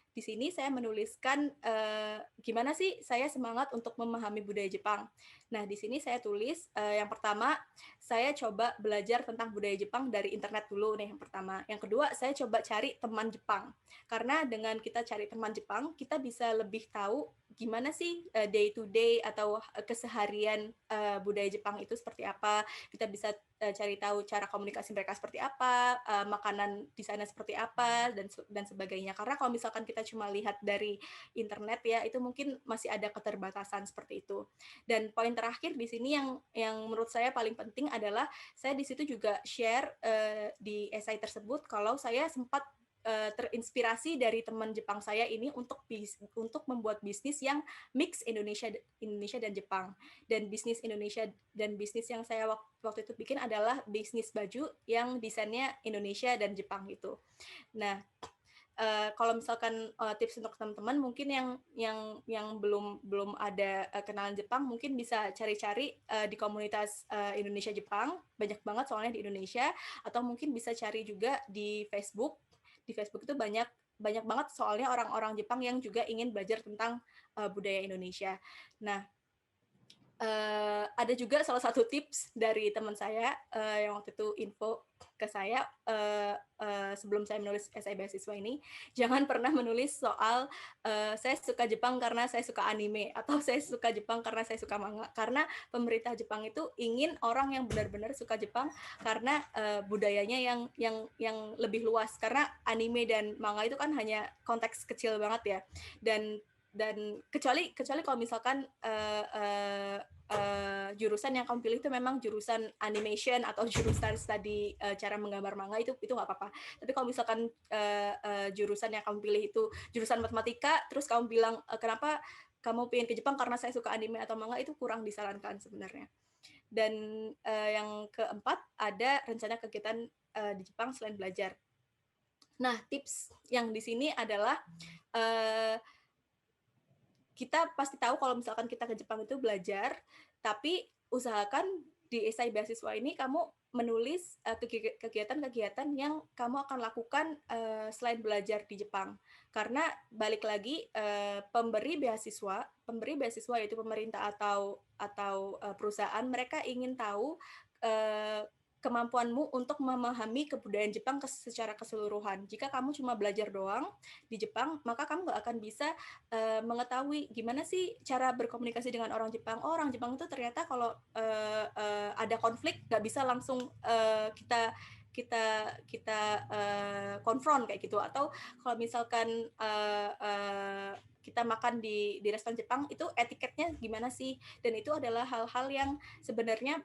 di sini saya menuliskan gimana sih saya semangat untuk memahami budaya Jepang. Nah, di sini saya tulis yang pertama, saya coba belajar tentang budaya Jepang dari internet dulu nih yang pertama. Yang kedua, saya coba cari teman Jepang. Karena dengan kita cari teman Jepang, kita bisa lebih tahu gimana sih day to day atau keseharian budaya Jepang itu seperti apa. Kita bisa cari tahu cara komunikasi mereka seperti apa, makanan di sana seperti apa, dan sebagainya. Karena kalau misalkan kita cuma lihat dari internet ya, itu mungkin masih ada keterbatasan seperti itu. Dan poin terakhir di sini yang menurut saya paling penting adalah saya di situ juga share di esai tersebut kalau saya sempat terinspirasi dari teman Jepang saya ini untuk membuat bisnis yang mix Indonesia dan Jepang. Dan bisnis Indonesia dan bisnis yang saya waktu itu bikin adalah bisnis baju yang desainnya Indonesia dan Jepang gitu. Nah, kalau misalkan tips untuk teman-teman mungkin yang belum ada kenalan Jepang, mungkin bisa cari-cari di komunitas Indonesia Jepang, banyak banget soalnya di Indonesia, atau mungkin bisa cari juga di Facebook. Di Facebook itu banyak banget soalnya orang-orang Jepang yang juga ingin belajar tentang budaya Indonesia. Nah, ada juga salah satu tips dari teman saya yang waktu itu info ke saya sebelum saya menulis esai beasiswa ini, jangan pernah menulis soal saya suka Jepang karena saya suka anime, atau saya suka Jepang karena saya suka manga, karena pemerintah Jepang itu ingin orang yang benar-benar suka Jepang karena budayanya yang lebih luas, karena anime dan manga itu kan hanya konteks kecil banget ya, dan kecuali kalau misalkan jurusan yang kamu pilih itu memang jurusan animation atau jurusan studi cara menggambar manga, itu nggak apa-apa. Tapi kalau misalkan jurusan yang kamu pilih itu jurusan matematika, terus kamu bilang kenapa kamu pengen ke Jepang karena saya suka anime atau manga, itu kurang disarankan sebenarnya. Dan yang keempat, ada rencana kegiatan di Jepang selain belajar. Nah, tips yang di sini adalah kita pasti tahu kalau misalkan kita ke Jepang itu belajar, tapi usahakan di esai beasiswa ini kamu menulis kegiatan-kegiatan yang kamu akan lakukan selain belajar di Jepang. Karena balik lagi pemberi beasiswa yaitu pemerintah atau perusahaan, mereka ingin tahu kemampuanmu untuk memahami kebudayaan Jepang secara keseluruhan. Jika kamu cuma belajar doang di Jepang, maka kamu nggak akan bisa mengetahui gimana sih cara berkomunikasi dengan orang Jepang. Oh, orang Jepang itu ternyata kalau ada konflik nggak bisa langsung kita konfront kayak gitu. Atau kalau misalkan kita makan di restoran Jepang, itu etiketnya gimana sih? Dan itu adalah hal-hal yang sebenarnya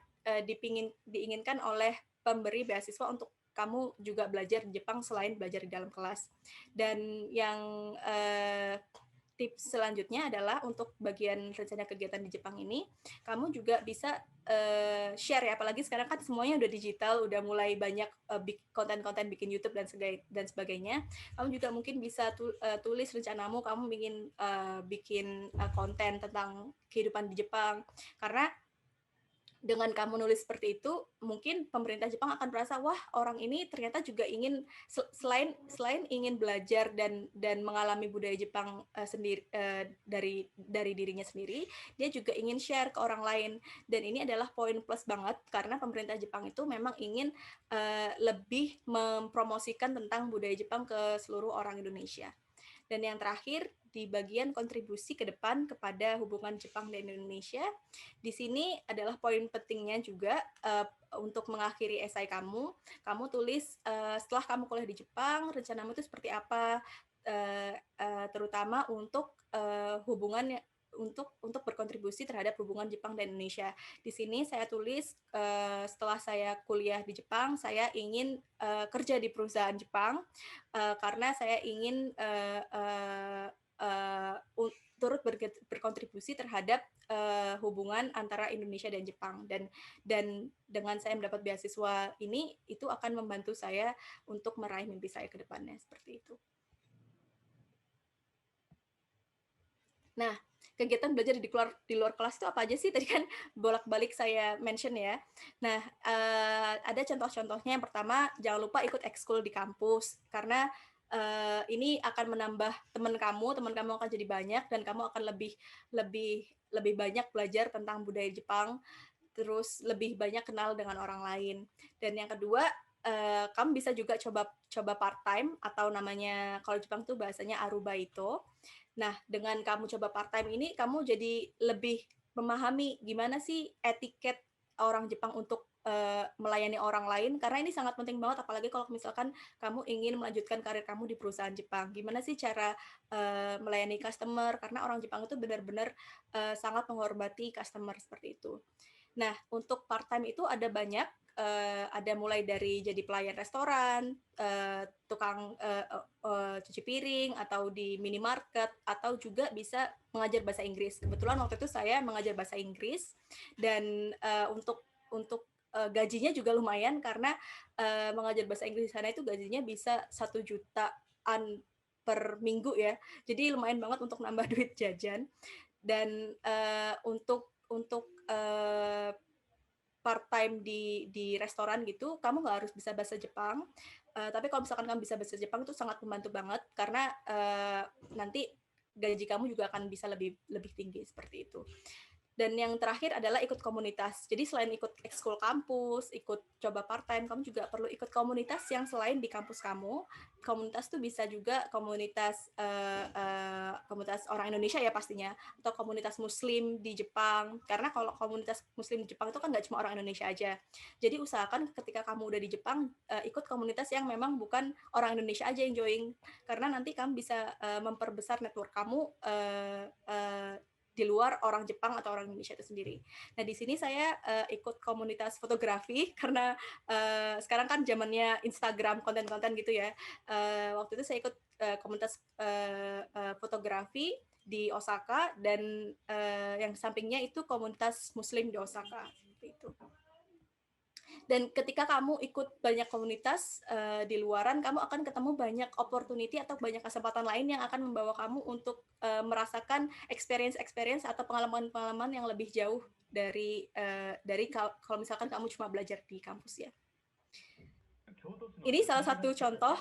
diinginkan oleh pemberi beasiswa untuk kamu juga belajar di Jepang selain belajar di dalam kelas. Dan yang tips selanjutnya adalah untuk bagian rencana kegiatan di Jepang ini, kamu juga bisa share ya, apalagi sekarang kan semuanya udah digital, udah mulai banyak konten-konten bikin YouTube dan sebagainya. Kamu juga mungkin bisa tulis rencanamu, kamu ingin bikin konten tentang kehidupan di Jepang, karena dengan kamu nulis seperti itu, mungkin pemerintah Jepang akan merasa, wah orang ini ternyata juga ingin selain ingin belajar dan mengalami budaya Jepang sendiri dari dirinya sendiri, dia juga ingin share ke orang lain. Dan ini adalah poin plus banget karena pemerintah Jepang itu memang ingin lebih mempromosikan tentang budaya Jepang ke seluruh orang Indonesia. Dan yang terakhir, di bagian kontribusi ke depan kepada hubungan Jepang dan Indonesia, di sini adalah poin pentingnya juga untuk mengakhiri esai kamu tulis setelah kamu kuliah di Jepang, rencanamu itu seperti apa, terutama untuk hubungan untuk berkontribusi terhadap hubungan Jepang dan Indonesia. Di sini saya tulis setelah saya kuliah di Jepang, saya ingin kerja di perusahaan Jepang karena saya ingin turut berkontribusi terhadap hubungan antara Indonesia dan Jepang, dan dengan saya mendapat beasiswa ini, itu akan membantu saya untuk meraih mimpi saya ke depannya, seperti itu. Nah, kegiatan belajar di luar kelas itu apa aja sih? Tadi kan bolak-balik saya mention ya. Nah, ada contoh-contohnya. Yang pertama, jangan lupa ikut ekskul di kampus, karena ini akan menambah teman kamu akan jadi banyak, dan kamu akan lebih banyak belajar tentang budaya Jepang, terus lebih banyak kenal dengan orang lain. Dan yang kedua, kamu bisa juga coba part time, atau namanya kalau Jepang tuh bahasanya arubaito. Nah, dengan kamu coba part time ini, kamu jadi lebih memahami gimana sih etiket orang Jepang untuk melayani orang lain, karena ini sangat penting banget, apalagi kalau misalkan kamu ingin melanjutkan karir kamu di perusahaan Jepang. Gimana sih cara melayani customer, karena orang Jepang itu benar-benar sangat menghormati customer, seperti itu. Nah, untuk part time itu ada banyak, ada mulai dari jadi pelayan restoran, tukang cuci piring, atau di minimarket, atau juga bisa mengajar bahasa Inggris. Kebetulan waktu itu saya mengajar bahasa Inggris, dan untuk gajinya juga lumayan, karena mengajar bahasa Inggris di sana itu gajinya bisa 1 jutaan per minggu ya. Jadi lumayan banget untuk nambah duit jajan. Dan untuk part time di restoran gitu, kamu nggak harus bisa bahasa Jepang. Tapi kalau misalkan kamu bisa bahasa Jepang, itu sangat membantu banget, karena nanti gaji kamu juga akan bisa lebih tinggi, seperti itu. Dan yang terakhir adalah ikut komunitas. Jadi selain ikut ekskul kampus, ikut coba part time, kamu juga perlu ikut komunitas yang selain di kampus kamu. Komunitas tuh bisa juga komunitas orang Indonesia ya pastinya, atau komunitas Muslim di Jepang. Karena kalau komunitas Muslim di Jepang itu kan nggak cuma orang Indonesia aja. Jadi usahakan ketika kamu udah di Jepang, ikut komunitas yang memang bukan orang Indonesia aja yang join, karena nanti kamu bisa memperbesar network kamu di luar orang Jepang atau orang Indonesia itu sendiri. Nah, di sini saya ikut komunitas fotografi, karena sekarang kan zamannya Instagram, konten-konten gitu ya. Waktu itu saya ikut komunitas fotografi di Osaka, dan yang sampingnya itu komunitas Muslim di Osaka, seperti itu. Dan ketika kamu ikut banyak komunitas di luaran, kamu akan ketemu banyak opportunity atau banyak kesempatan lain yang akan membawa kamu untuk merasakan experience atau pengalaman-pengalaman yang lebih jauh dari kalau misalkan kamu cuma belajar di kampus ya. Ini salah satu contoh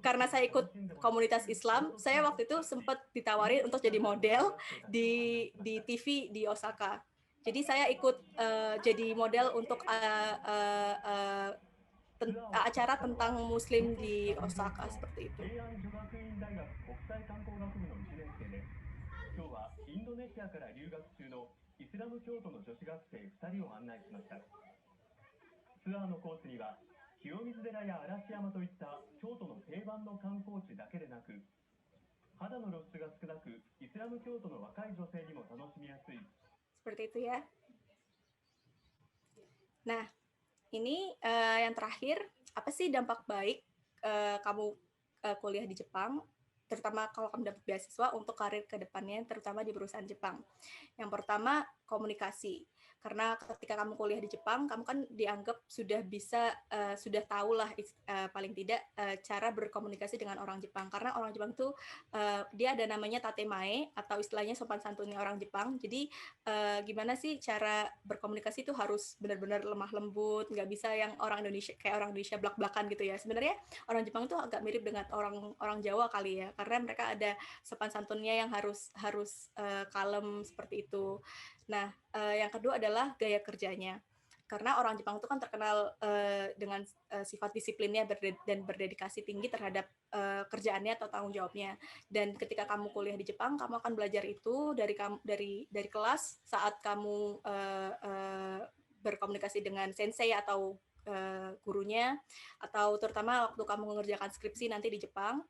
karena saya ikut komunitas Islam, saya waktu itu sempat ditawarin untuk jadi model di TV di Osaka. Jadi saya ikut jadi model untuk acara tentang Muslim di Osaka seperti itu.
清水寺や嵐山といった京都の定番の観光地だけでなく、肌の露出が少なくイスラム教徒の若い女性にも楽しみやすい。
Seperti itu ya. Nah, ini yang terakhir, apa sih dampak baik kamu kuliah di Jepang, terutama kalau kamu dapat beasiswa untuk karir ke depannya, terutama di perusahaan Jepang. Yang pertama, komunikasi. Karena ketika kamu kuliah di Jepang, kamu kan dianggap sudah bisa, sudah tahulah paling tidak cara berkomunikasi dengan orang Jepang. Karena orang Jepang tuh dia ada namanya tatemae atau istilahnya sopan santunnya orang Jepang. Jadi gimana sih cara berkomunikasi itu harus benar-benar lemah lembut, nggak bisa yang orang Indonesia kayak orang Indonesia blak-blakan gitu ya. Sebenarnya orang Jepang itu agak mirip dengan orang Jawa kali ya, karena mereka ada sopan santunnya yang harus kalem seperti itu. Nah, yang kedua adalah gaya kerjanya. Karena orang Jepang itu kan terkenal dengan sifat disiplinnya dan berdedikasi tinggi terhadap kerjaannya atau tanggung jawabnya. Dan ketika kamu kuliah di Jepang, kamu akan belajar itu dari kelas saat kamu berkomunikasi dengan sensei atau gurunya, atau terutama waktu kamu mengerjakan skripsi nanti di Jepang,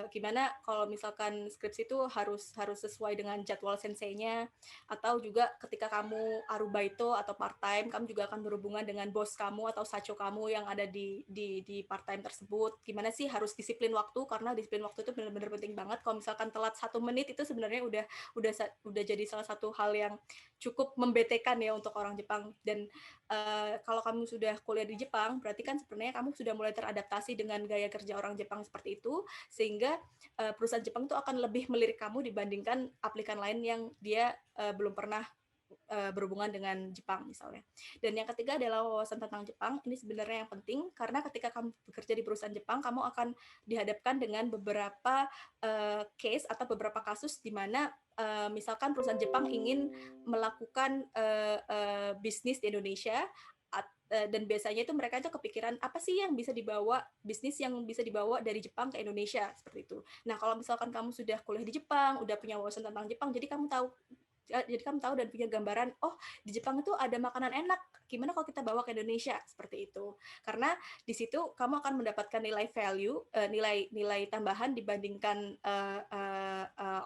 gimana kalau misalkan skripsi itu harus sesuai dengan jadwal senseinya, atau juga ketika kamu arubaito atau part time, kamu juga akan berhubungan dengan bos kamu atau sacho kamu yang ada di part time tersebut. Gimana sih harus disiplin waktu, karena disiplin waktu itu benar-benar penting banget. Kalau misalkan telat 1 menit itu sebenarnya udah jadi salah satu hal yang cukup membetekan ya untuk orang Jepang. Dan kalau kamu sudah kuliah di Jepang, berarti kan sebenarnya kamu sudah mulai teradaptasi dengan gaya kerja orang Jepang seperti itu, sehingga perusahaan Jepang itu akan lebih melirik kamu dibandingkan aplikan lain yang dia belum pernah berhubungan dengan Jepang misalnya. Dan yang ketiga adalah wawasan tentang Jepang. Ini sebenarnya yang penting karena ketika kamu bekerja di perusahaan Jepang, kamu akan dihadapkan dengan beberapa case atau beberapa kasus di mana misalkan perusahaan Jepang ingin melakukan bisnis di Indonesia, dan biasanya itu mereka itu kepikiran apa sih yang bisa dibawa, bisnis yang bisa dibawa dari Jepang ke Indonesia seperti itu. Nah, kalau misalkan kamu sudah kuliah di Jepang, udah punya wawasan tentang Jepang, jadi kamu tahu dan punya gambaran, oh di Jepang itu ada makanan enak, gimana kalau kita bawa ke Indonesia, seperti itu. Karena di situ kamu akan mendapatkan nilai value, nilai tambahan dibandingkan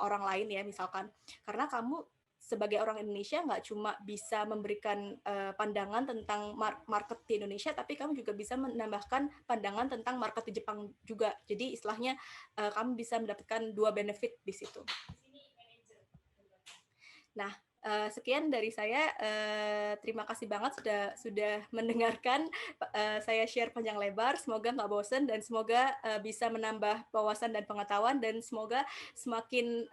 orang lain ya misalkan. Karena kamu sebagai orang Indonesia nggak cuma bisa memberikan pandangan tentang market di Indonesia, tapi kamu juga bisa menambahkan pandangan tentang market di Jepang juga. Jadi istilahnya kamu bisa mendapatkan 2 benefit di situ. Nah, sekian dari saya. Terima kasih banget sudah mendengarkan saya share panjang lebar. Semoga nggak bosan dan semoga bisa menambah wawasan dan pengetahuan, dan semoga semakin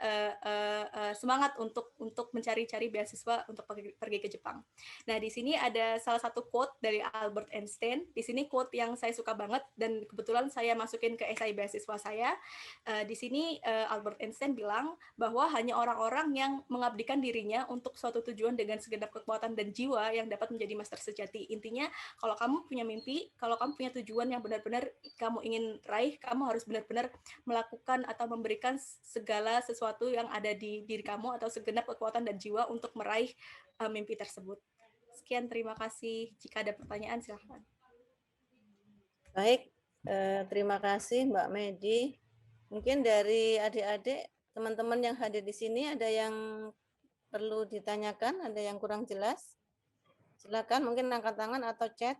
semangat untuk mencari-cari beasiswa untuk pergi ke Jepang. Nah, di sini ada salah satu quote dari Albert Einstein. Di sini quote yang saya suka banget dan kebetulan saya masukin ke esai beasiswa saya. Di sini Albert Einstein bilang bahwa hanya orang-orang yang mengabdikan dirinya untuk suatu tujuan dengan segenap kekuatan dan jiwa yang dapat menjadi master sejati. Intinya, kalau kamu punya mimpi, kalau kamu punya tujuan yang benar-benar kamu ingin raih, kamu harus benar-benar melakukan atau memberikan segala sesuatu yang ada di diri kamu atau segenap kekuatan dan jiwa untuk meraih mimpi tersebut. Sekian, terima kasih. Jika ada pertanyaan, silahkan.
Baik, terima kasih Mbak Medi. Mungkin dari adik-adik, teman-teman yang hadir di sini ada yang perlu ditanyakan, ada yang kurang jelas? Silakan mungkin angkat tangan atau chat.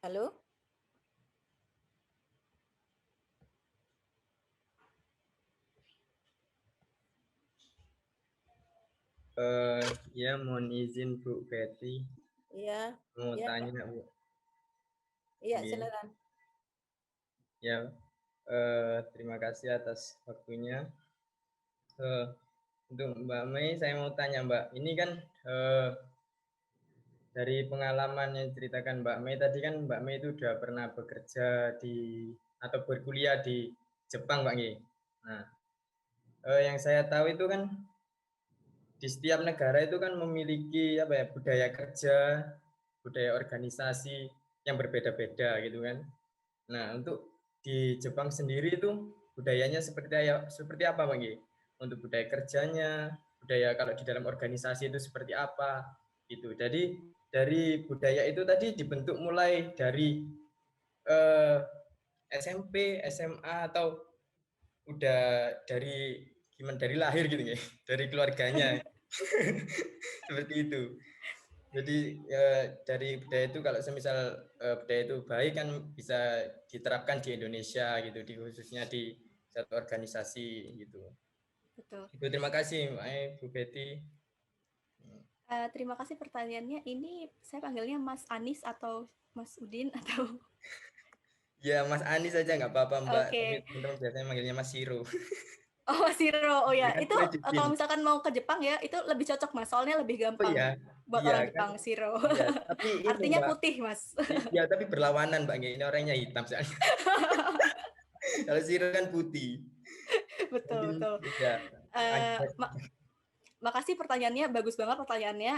Halo?
Ya mohon izin Bu Betty,
Iya,
mau
iya, Pak.
tanya Bu.
Iya,
Oke.
silakan.
Ya, terima kasih atas waktunya. Untuk Mbak Mei, saya mau tanya Mbak, ini kan dari pengalaman yang ceritakan Mbak Mei tadi kan, Mbak Mei itu udah pernah bekerja atau berkuliah di Jepang, Pak Ngi. Nah, yang saya tahu itu kan di setiap negara itu kan memiliki apa ya, budaya kerja, budaya organisasi yang berbeda-beda gitu kan. Nah, untuk di Jepang sendiri itu budayanya seperti apa, Pak Ngi? Untuk budaya kerjanya, budaya kalau di dalam organisasi itu seperti apa gitu. Jadi dari budaya itu tadi dibentuk mulai dari SMP, SMA atau udah dari lahir gitu ya, dari keluarganya. Seperti itu. Jadi dari budaya itu kalau semisal budaya itu baik kan bisa diterapkan di Indonesia gitu, khususnya di satu organisasi gitu.
Betul.
Itu terima kasih Bu Betty.
Terima kasih pertanyaannya. Ini saya panggilnya Mas Anis atau Mas Udin atau?
Ya Mas Anis saja nggak apa-apa Mbak.
Oke.
Tapi teman-teman biasanya manggilnya Mas Siro.
Oh, Mas Hiro. Oh ya,
Kan
itu
boleh Dipin.
kalau misalkan mau ke Jepang ya, itu lebih cocok Mas. Soalnya lebih
Oh
gampang
iya,
buat
iya
orang
kan.
Jepang, Shiro.
Iya, tapi ini
Artinya
Mbak.
putih, Mas.
Iya, tapi berlawanan Mbak. Ini orangnya hitam soalnya. Kalau Siro kan putih.
Betul,
Mungkin
betul.
ya.
Makasih pertanyaannya, bagus banget pertanyaannya.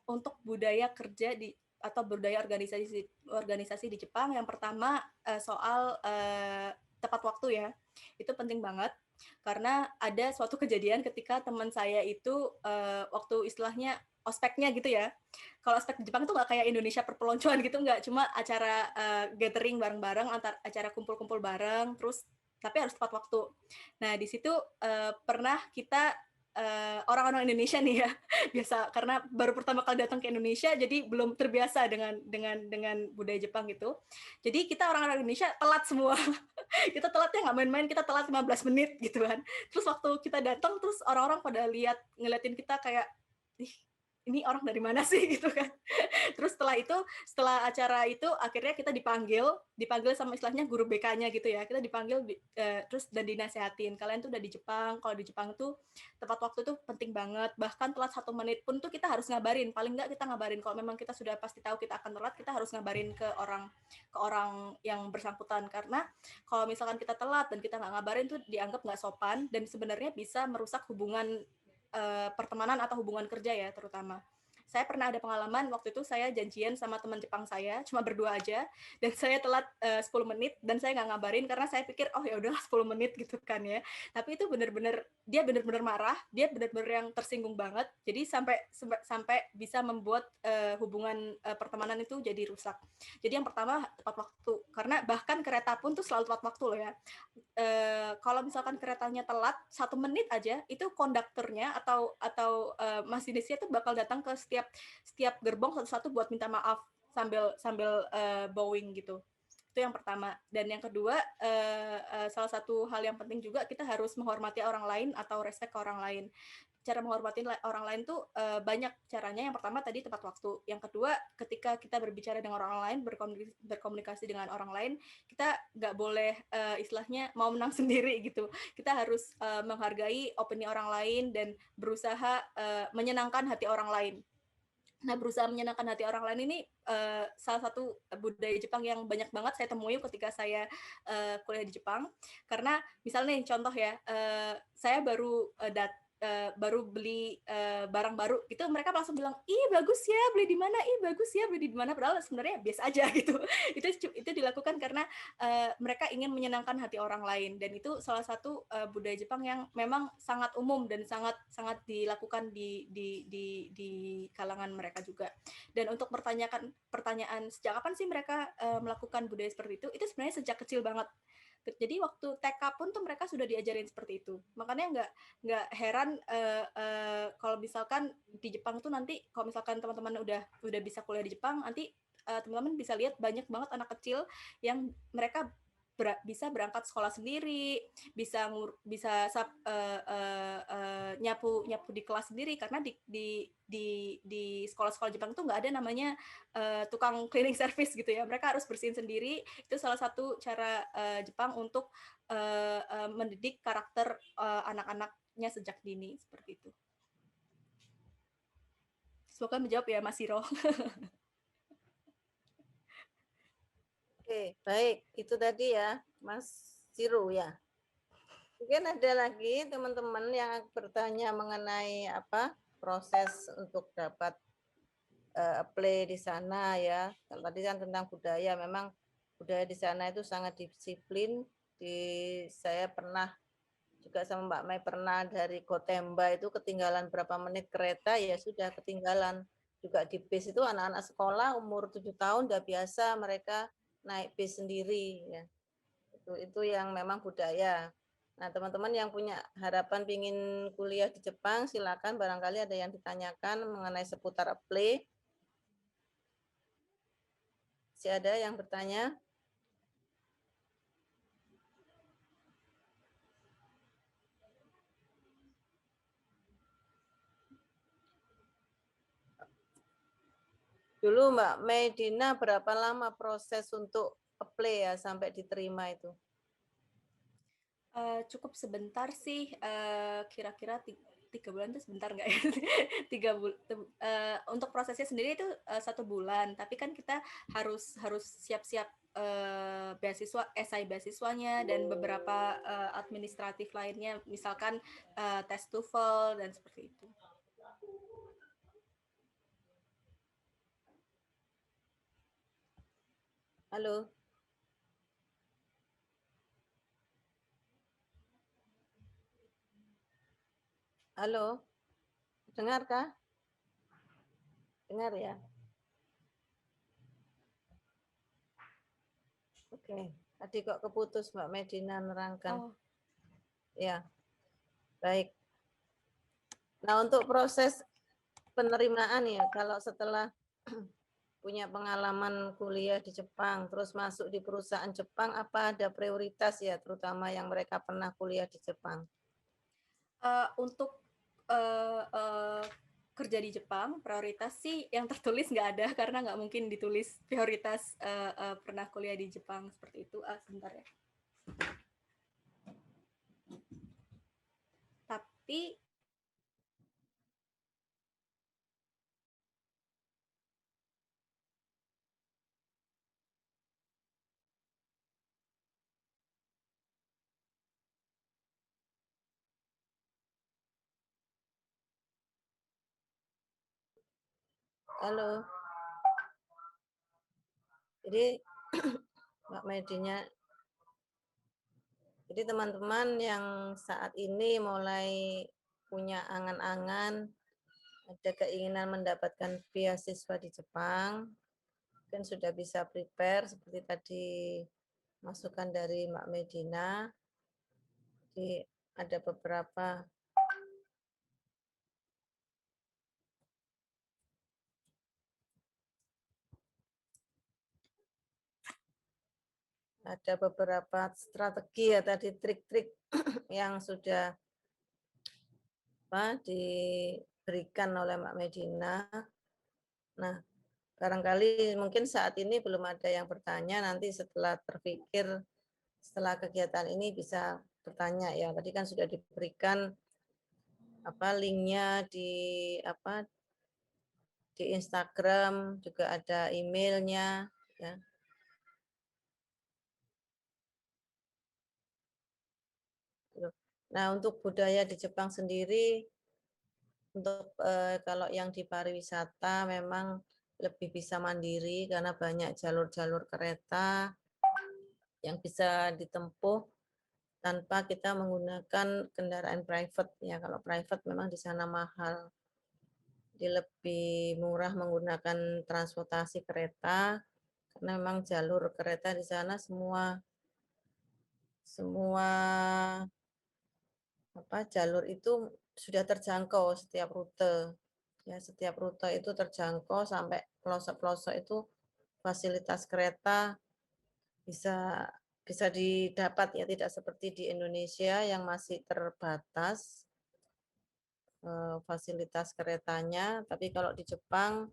Untuk budaya kerja atau budaya organisasi di Jepang, yang pertama soal tepat waktu ya, itu penting banget. Karena ada suatu kejadian ketika teman saya itu waktu istilahnya ospeknya gitu ya. Kalau ospek di Jepang itu nggak kayak Indonesia perpeloncoan gitu, nggak cuma acara gathering bareng-bareng, acara kumpul-kumpul bareng, terus tapi harus tepat waktu. Nah di situ pernah kita orang-orang Indonesia nih ya, biasa karena baru pertama kali datang ke Indonesia, jadi belum terbiasa dengan budaya Jepang gitu. Jadi kita orang-orang Indonesia telat semua. Kita telatnya nggak main-main, kita telat 15 menit gitu kan. Terus waktu kita datang, terus orang-orang pada ngeliatin kita kayak, ih, ini orang dari mana sih gitu kan. Terus setelah acara itu akhirnya kita dipanggil sama istilahnya guru BK-nya gitu ya. Kita dipanggil terus dan dinasehatin, kalian tuh udah di Jepang, kalau di Jepang tuh tepat waktu tuh penting banget. Bahkan telat 1 menit pun tuh kita harus ngabarin. Paling nggak kita ngabarin kalau memang kita sudah pasti tahu kita akan telat, kita harus ngabarin ke orang yang bersangkutan. Karena kalau misalkan kita telat dan kita nggak ngabarin tuh dianggap nggak sopan dan sebenarnya bisa merusak hubungan pertemanan atau hubungan kerja ya terutama. Saya pernah ada pengalaman waktu itu saya janjian sama teman Jepang saya cuma berdua aja dan saya telat 10 menit dan saya nggak ngabarin karena saya pikir oh ya udahlah 10 menit gitu kan ya. Tapi itu dia benar-benar marah, dia benar-benar yang tersinggung banget. Jadi sampai bisa membuat hubungan pertemanan itu jadi rusak. Jadi yang pertama tepat waktu, karena bahkan kereta pun tuh selalu tepat waktu loh ya. Kalau misalkan keretanya telat 1 menit aja, itu konduktornya atau masinisnya tuh bakal datang ke setiap gerbong satu-satu buat minta maaf sambil bowing gitu. Itu yang pertama. Dan yang kedua, salah satu hal yang penting juga, kita harus menghormati orang lain atau respect ke orang lain. Cara menghormati orang lain tuh banyak caranya. Yang pertama tadi tepat waktu. Yang kedua, ketika kita berbicara dengan orang lain, berkomunikasi dengan orang lain, kita nggak boleh istilahnya mau menang sendiri gitu. Kita harus menghargai opini orang lain dan berusaha menyenangkan hati orang lain. Nah, berusaha menyenangkan hati orang lain ini salah satu budaya Jepang yang banyak banget saya temui ketika saya kuliah di Jepang. Karena misalnya nih contoh ya, saya baru beli barang baru gitu, mereka langsung bilang, ih bagus ya beli di mana, ih bagus ya beli di mana, padahal sebenarnya biasa aja gitu. Itu dilakukan karena mereka ingin menyenangkan hati orang lain, dan itu salah satu budaya Jepang yang memang sangat umum dan sangat dilakukan di kalangan mereka juga. Dan untuk pertanyaan sejak kapan sih mereka melakukan budaya seperti itu sebenarnya sejak kecil banget. Jadi waktu TK pun tuh mereka sudah diajarin seperti itu. Makanya nggak heran kalau misalkan di Jepang tuh nanti kalau misalkan teman-teman udah bisa kuliah di Jepang, nanti teman-teman bisa lihat banyak banget anak kecil yang mereka bisa berangkat sekolah sendiri, bisa nyapu di kelas sendiri, karena di sekolah-sekolah Jepang tuh nggak ada namanya tukang cleaning service gitu ya. Mereka harus bersihin sendiri. Itu salah satu cara Jepang untuk mendidik karakter anak-anaknya sejak dini, seperti itu. Semoga menjawab ya, Mas Siro.
Oke, baik. Itu tadi ya, Mas Siru ya. Mungkin ada lagi teman-teman yang bertanya mengenai apa proses untuk dapat apply di sana ya. Kalau tadi kan tentang budaya, memang budaya di sana itu sangat disiplin. Saya pernah juga sama Mbak Mai pernah dari Gotemba itu ketinggalan berapa menit kereta ya sudah ketinggalan. Juga di bis itu anak-anak sekolah umur 7 tahun udah biasa mereka naik bis sendiri ya. Itu yang memang budaya. Nah, teman-teman yang punya harapan ingin kuliah di Jepang, silakan barangkali ada yang ditanyakan mengenai seputar apply. Masih ada yang bertanya? Dulu Mbak Medina berapa lama proses untuk apply ya sampai diterima itu?
Cukup sebentar sih, kira-kira 3 bulan itu sebentar nggak ya? 3 bulan. Untuk prosesnya sendiri itu 1 bulan, tapi kan kita harus siap-siap beasiswa, esai beasiswanya dan beberapa administratif lainnya, misalkan tes TOEFL dan seperti itu.
Halo. Halo. Dengarkah? Dengar ya. Oke. Tadi kok keputus Mbak Medina nerangkan.
Oh.
Ya. Baik. Nah, untuk proses penerimaan ya, kalau setelah punya pengalaman kuliah di Jepang, terus masuk di perusahaan Jepang, apa ada prioritas ya, terutama yang mereka pernah kuliah di Jepang?
Untuk kerja di Jepang, prioritas sih yang tertulis nggak ada, karena nggak mungkin ditulis prioritas pernah kuliah di Jepang seperti itu. Sebentar ya. Tapi
Halo. Jadi Mbak Medinya, jadi teman-teman yang saat ini mulai punya angan-angan, ada keinginan mendapatkan beasiswa di Jepang, mungkin sudah bisa prepare seperti tadi masukan dari Mbak Medina. Jadi ada beberapa strategi ya tadi trik-trik yang sudah diberikan oleh Mbak Medina. Nah, barangkali mungkin saat ini belum ada yang bertanya, nanti setelah terpikir, setelah kegiatan ini bisa bertanya ya. Tadi kan sudah diberikan linknya di Instagram, juga ada emailnya ya. Nah, untuk budaya di Jepang sendiri, untuk kalau yang di pariwisata memang lebih bisa mandiri karena banyak jalur-jalur kereta yang bisa ditempuh tanpa kita menggunakan kendaraan private ya. Kalau private memang di sana mahal. Jadi lebih murah menggunakan transportasi kereta karena memang jalur kereta di sana semua jalur itu sudah terjangkau setiap rute. Ya, setiap rute itu terjangkau sampai pelosok-pelosok itu fasilitas kereta bisa bisa didapat ya, tidak seperti di Indonesia yang masih terbatas fasilitas keretanya, tapi kalau di Jepang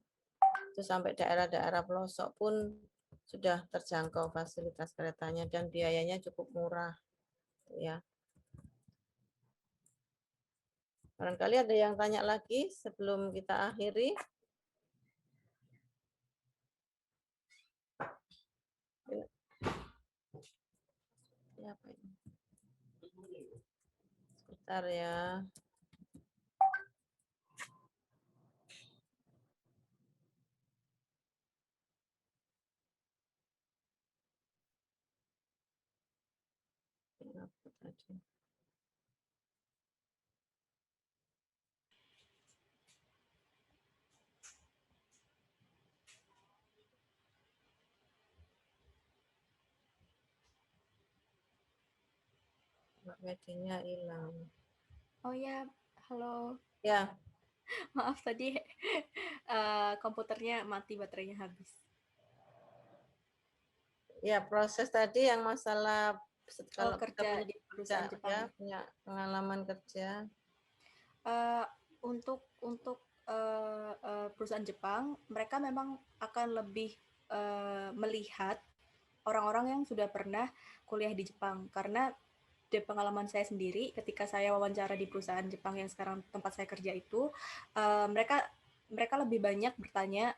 itu sampai daerah-daerah pelosok pun sudah terjangkau fasilitas keretanya dan biayanya cukup murah ya. Barangkali ada yang tanya lagi sebelum kita akhiri. Ini apa ini? Sebentar ya. Apa tadi? Mbak Medinya hilang.
Oh ya, halo.
Ya,
Maaf tadi komputernya mati, baterainya habis.
ya proses tadi yang masalah kalau kita
Kerja
punya
di perusahaan Jepang.
ya, punya pengalaman kerja.
Untuk perusahaan Jepang, mereka memang akan lebih melihat orang-orang yang sudah pernah kuliah di Jepang, karena dari pengalaman saya sendiri ketika saya wawancara di perusahaan Jepang yang sekarang tempat saya kerja itu, mereka lebih banyak bertanya,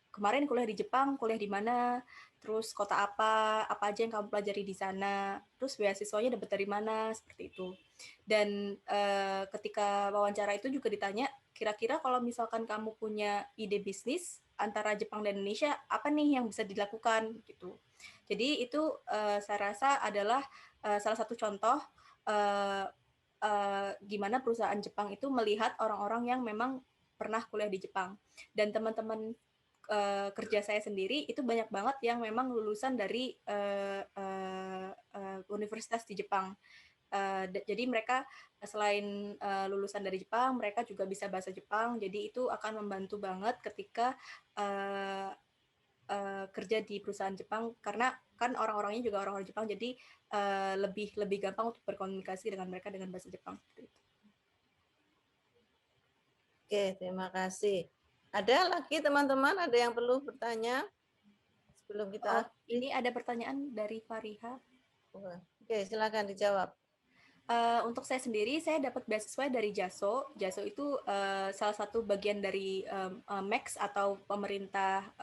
kemarin kuliah di Jepang, kuliah di mana, terus kota apa aja yang kamu pelajari di sana, terus beasiswanya dapat dari mana, seperti itu. Dan ketika wawancara itu juga ditanya, kira-kira kalau misalkan kamu punya ide bisnis antara Jepang dan Indonesia, apa nih yang bisa dilakukan gitu. Jadi itu saya rasa adalah salah satu contoh gimana perusahaan Jepang itu melihat orang-orang yang memang pernah kuliah di Jepang. Dan teman-teman kerja saya sendiri itu banyak banget yang memang lulusan dari universitas di Jepang. Jadi mereka selain lulusan dari Jepang, mereka juga bisa bahasa Jepang. Jadi itu akan membantu banget ketika kerja di perusahaan Jepang, karena kan orang-orangnya juga orang-orang Jepang, jadi lebih gampang untuk berkomunikasi dengan mereka dengan bahasa Jepang.
Oke, terima kasih. Ada lagi teman-teman, ada yang perlu bertanya sebelum kita
ini ada pertanyaan dari Fariha.
Oke, silakan dijawab.
Untuk saya sendiri, saya dapat beasiswa dari JASO. JASO itu salah satu bagian dari MEX atau pemerintah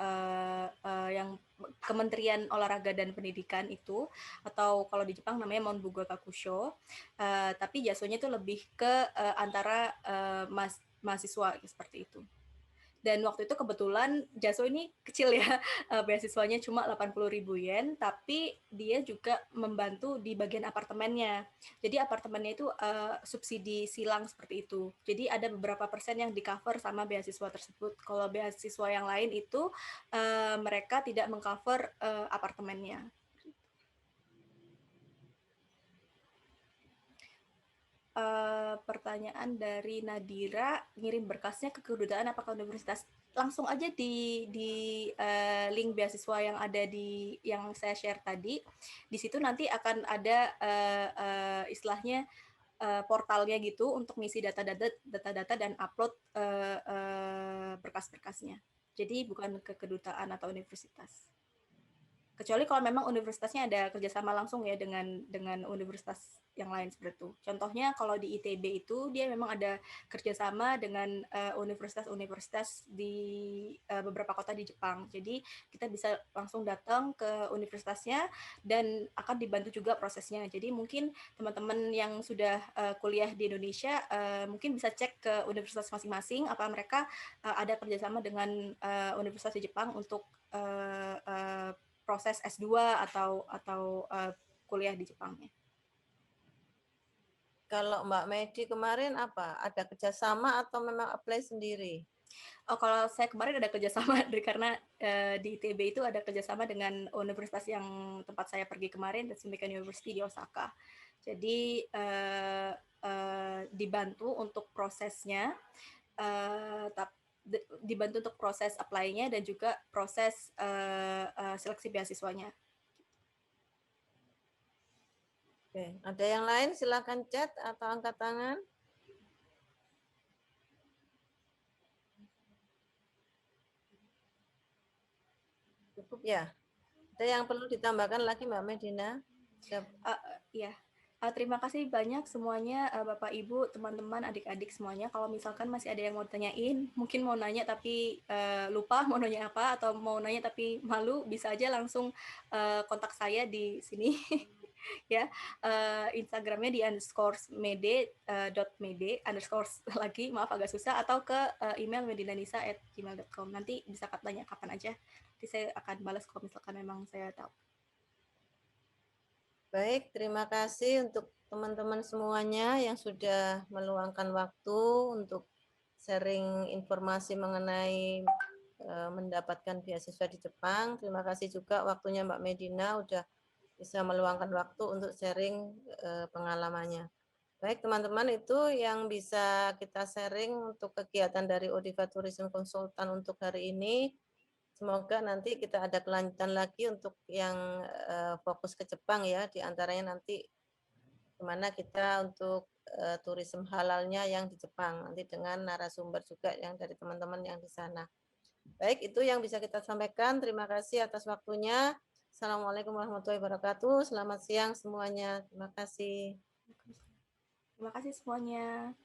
yang Kementerian Olahraga dan Pendidikan itu, atau kalau di Jepang namanya Monbugo Kakusho. Tapi JASO-nya itu lebih ke antara mahasiswa seperti itu. Dan waktu itu kebetulan JASO ini kecil ya, beasiswanya cuma 80.000 yen, tapi dia juga membantu di bagian apartemennya. Jadi apartemennya itu subsidi silang seperti itu. Jadi ada beberapa persen yang di-cover sama beasiswa tersebut. Kalau beasiswa yang lain itu mereka tidak meng-cover apartemennya. Pertanyaan dari Nadira, ngirim berkasnya ke kedutaan apakah universitas? Langsung aja di link beasiswa yang ada di yang saya share tadi. Di situ nanti akan ada istilahnya portalnya gitu untuk ngisi data-data dan upload berkas-berkasnya. Jadi bukan ke kedutaan atau universitas. Kecuali kalau memang universitasnya ada kerjasama langsung ya dengan universitas yang lain seperti itu. Contohnya kalau di ITB itu dia memang ada kerjasama dengan universitas-universitas di beberapa kota di Jepang. Jadi kita bisa langsung datang ke universitasnya dan akan dibantu juga prosesnya. Jadi mungkin teman-teman yang sudah kuliah di Indonesia mungkin bisa cek ke universitas masing-masing apa mereka ada kerjasama dengan universitas di Jepang untuk proses S2 atau kuliah di Jepangnya.
Kalau Mbak Medi kemarin apa? Ada kerjasama atau memang apply sendiri?
Oh, kalau saya kemarin ada kerjasama karena di ITB itu ada kerjasama dengan universitas yang tempat saya pergi kemarin, Ritsumeikan University di Osaka. Jadi dibantu untuk prosesnya, dibantu untuk proses apply-nya dan juga proses seleksi beasiswanya.
Oke, ada yang lain? Silakan chat atau angkat tangan. Cukup ya? Ada yang perlu ditambahkan lagi Mbak Medina?
Ya, terima kasih banyak semuanya Bapak Ibu, teman-teman, adik-adik semuanya. Kalau misalkan masih ada yang mau tanyain, mungkin mau nanya tapi lupa mau nanya apa atau mau nanya tapi malu, bisa aja langsung kontak saya di sini. Ya, Instagramnya di _mede underscore lagi, maaf agak susah, atau ke email medinanisa@gmail.com. Nanti bisa tanya kapan aja, nanti saya akan balas kalau misalkan memang saya tahu.
Baik, terima kasih untuk teman-teman semuanya yang sudah meluangkan waktu untuk sharing informasi mengenai mendapatkan beasiswa di Jepang. Terima kasih juga waktunya Mbak Medina udah bisa meluangkan waktu untuk sharing pengalamannya. Baik teman-teman, itu yang bisa kita sharing untuk kegiatan dari Odiva Tourism Consultant untuk hari ini. Semoga nanti kita ada kelanjutan lagi untuk yang fokus ke Jepang ya, diantaranya nanti kemana kita untuk turisme halalnya yang di Jepang, nanti dengan narasumber juga yang dari teman-teman yang di sana. Baik, itu yang bisa kita sampaikan. Terima kasih atas waktunya. Assalamualaikum warahmatullahi wabarakatuh. Selamat siang semuanya. Terima kasih.
Terima kasih semuanya.